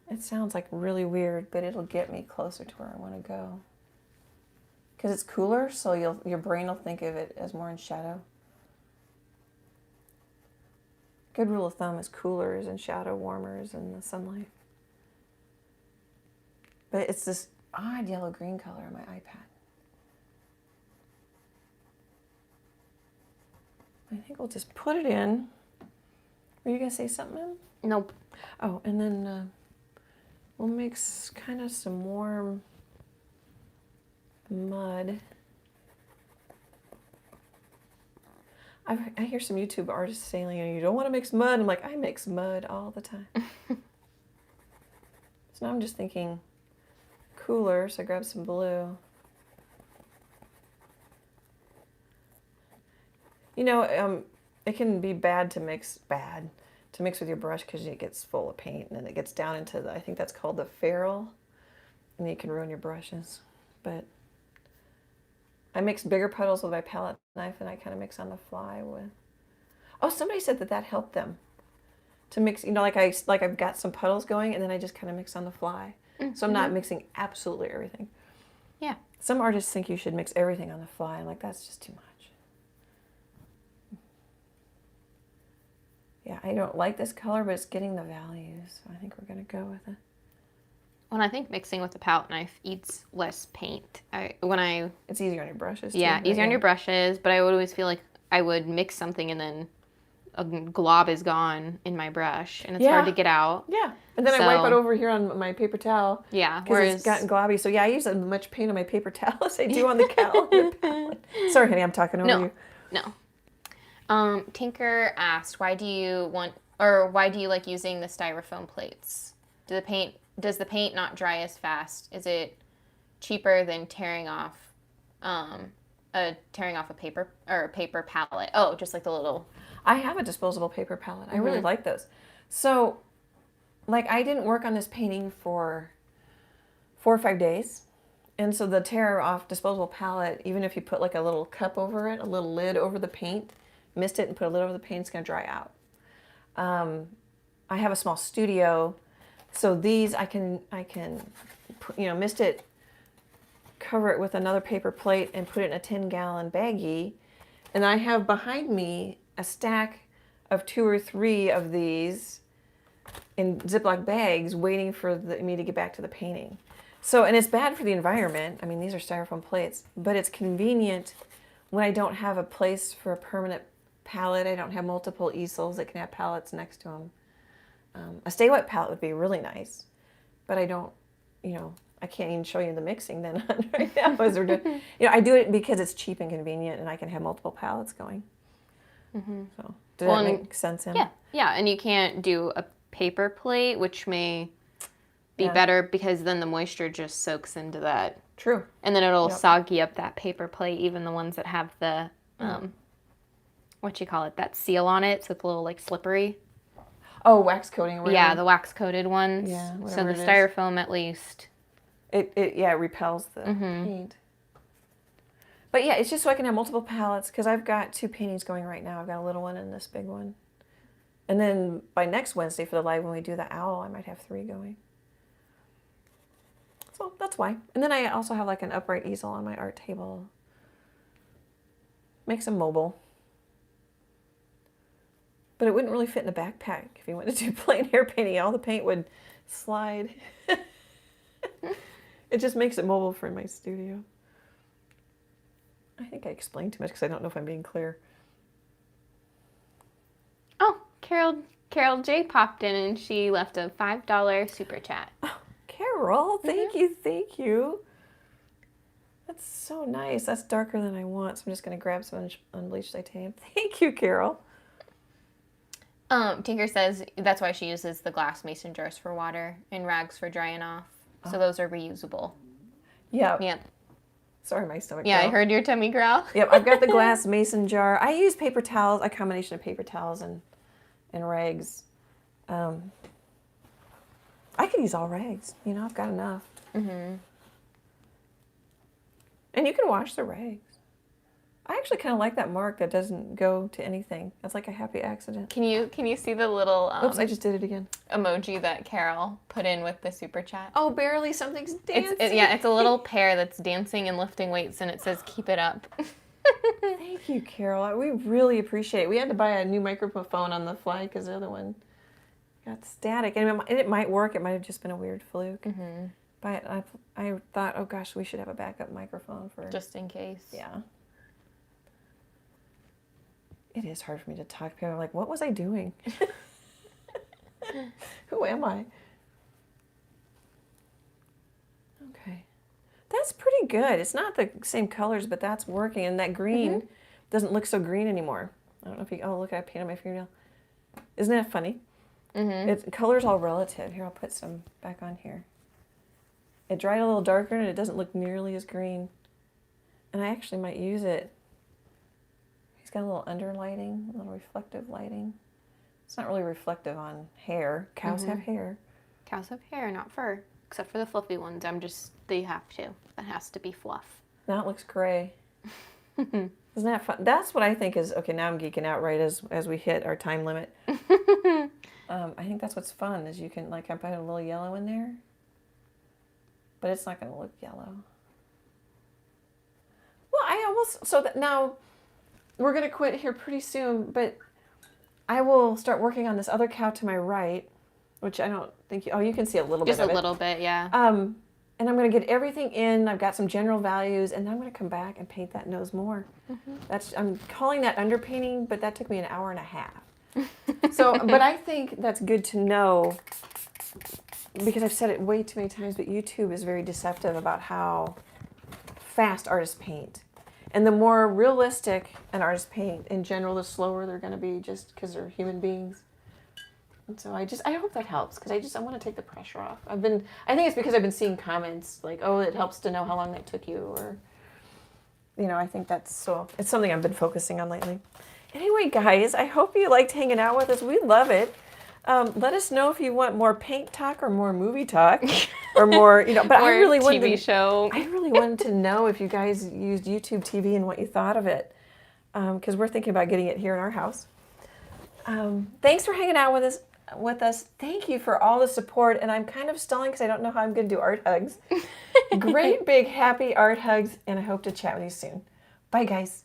It sounds like really weird, but it'll get me closer to where I want to go. Because it's cooler, so your brain will think of it as more in shadow. Good rule of thumb is cooler is in shadow, warmer is in the sunlight. But it's this odd yellow-green color on my iPad. I think we'll just put it in. Were you going to say something, Em? Nope. Oh, and then we'll mix kind of some warm mud. I hear some YouTube artists saying, you don't want to mix mud. I'm like, I mix mud all the time. So now I'm just thinking cooler, so I grabbed some blue. You know, it can be bad to mix with your brush because it gets full of paint and then it gets down into the, I think that's called the ferrule, and you can ruin your brushes. But I mix bigger puddles with my palette knife, and I kind of mix on the fly with. Oh, somebody said that helped them to mix. You know, like I've got some puddles going, and then I just kind of mix on the fly. Mm-hmm. So I'm not mixing absolutely everything. Yeah. Some artists think you should mix everything on the fly. I'm like, that's just too much. Yeah, I don't like this color, but it's getting the values, so I think we're going to go with it. Well, I think mixing with the palette knife eats less paint. It's easier on your brushes, yeah, too. Easier on your brushes, but I would always feel like I would mix something and then a glob is gone in my brush, and it's hard to get out. Yeah, and then I wipe it over here on my paper towel. Yeah, because it's gotten globby. So yeah, I use as much paint on my paper towel as I do on the calendar palette. Sorry, honey, I'm talking over you. No. Tinker asked, why do you like using the styrofoam plates? Does the paint not dry as fast? Is it cheaper than tearing off a paper palette? Oh, just like the little. I have a disposable paper palette. I really like those. So, like, I didn't work on this painting for 4 or 5 days. And so the tear off disposable palette, even if you put like a little cup over it, a little lid over the paint, mist it and put a lid over the paint, it's going to dry out. I have a small studio, so these I can mist it, cover it with another paper plate, and put it in a 10-gallon baggie. And I have behind me a stack of 2 or 3 of these in Ziploc bags waiting for me to get back to the painting. So, and it's bad for the environment. I mean, these are styrofoam plates, but it's convenient when I don't have a place for a permanent palette. I don't have multiple easels that can have palettes next to them. A Stay Wet palette would be really nice, but I don't, I can't even show you the mixing then right now as we're doing. I do it because it's cheap and convenient, and I can have multiple palettes going. Mm-hmm. So, does that make sense? Yeah, and you can't do a paper plate, which may be better because then the moisture just soaks into that. True. And then it'll soggy up that paper plate, even the ones that have the, that seal on it, so it's a little like slippery. Oh, wax coating. Or yeah, the wax coated ones. Yeah, so the styrofoam at least. It repels the paint. But yeah, it's just so I can have multiple palettes, because I've got 2 paintings going right now. I've got a little one and this big one. And then by next Wednesday for the live, when we do the owl, I might have 3 going. So that's why. And then I also have like an upright easel on my art table. Makes them mobile. But it wouldn't really fit in a backpack if you wanted to do plain hair painting. All the paint would slide. It just makes it mobile for my studio. I think I explained too much because I don't know if I'm being clear. Oh, Carol J popped in and she left a $5 super chat. Oh, Carol, thank you. That's so nice. That's darker than I want, so I'm just going to grab some unbleached titanium. Thank you, Carol. Tinker says that's why she uses the glass mason jars for water and rags for drying off. So those are reusable. Yeah. Yep. Sorry, my stomach. Yeah, I heard your tummy growl. Yep, I've got the glass mason jar. I use paper towels, a combination of paper towels and rags. I could use all rags. I've got enough. Mm-hmm. And you can wash the rags. I actually kind of like that mark that doesn't go to anything. That's like a happy accident. Can you see the little oops, I just did it again. Emoji that Carol put in with the super chat? Oh, barely something's dancing. It's a little pear that's dancing and lifting weights, and it says keep it up. Thank you, Carol. We really appreciate it. We had to buy a new microphone on the fly because the other one got static. And it might work. It might have just been a weird fluke. Mm-hmm. But I thought, oh gosh, we should have a backup microphone for... just in case. Yeah. It is hard for me to talk to people. I'm like, what was I doing? Who am I? Okay. That's pretty good. It's not the same colors, but that's working. And that green doesn't look so green anymore. I don't know if you... Oh, look, I painted my fingernail. Isn't that funny? Mm-hmm. Color's all relative. Here, I'll put some back on here. It dried a little darker and it doesn't look nearly as green. And I actually might use it. He's got a little underlighting, a little reflective lighting. It's not really reflective on hair. Cows have hair. Cows have hair, not fur. Except for the fluffy ones. They have to. That has to be fluff. Now it looks gray. Isn't that fun? That's what I think is, okay, now I'm geeking out right as we hit our time limit. I think that's what's fun, is you can, like, I put a little yellow in there. But it's not going to look yellow. Well, so that now we're going to quit here pretty soon, but I will start working on this other cow to my right, which I don't think you can see a little bit of it. Just a little bit, yeah. And I'm going to get everything in. I've got some general values, and then I'm going to come back and paint that nose more. I'm calling that underpainting, but that took me an hour and a half. But I think that's good to know, because I've said it way too many times, but YouTube is very deceptive about how fast artists paint. And the more realistic an artist paint, in general, the slower they're going to be, just because they're human beings. And so I hope that helps, because I want to take the pressure off. I think it's because I've been seeing comments like, oh, it helps to know how long that took you, or, I think it's something I've been focusing on lately. Anyway, guys, I hope you liked hanging out with us. We love it. Let us know if you want more paint talk or more movie talk, or more, but or I really TV show. I really wanted to know if you guys used YouTube TV and what you thought of it, because we're thinking about getting it here in our house. Thanks for hanging out with us. Thank you for all the support, and I'm kind of stalling because I don't know how I'm going to do art hugs. Great big happy art hugs, and I hope to chat with you soon. Bye, guys.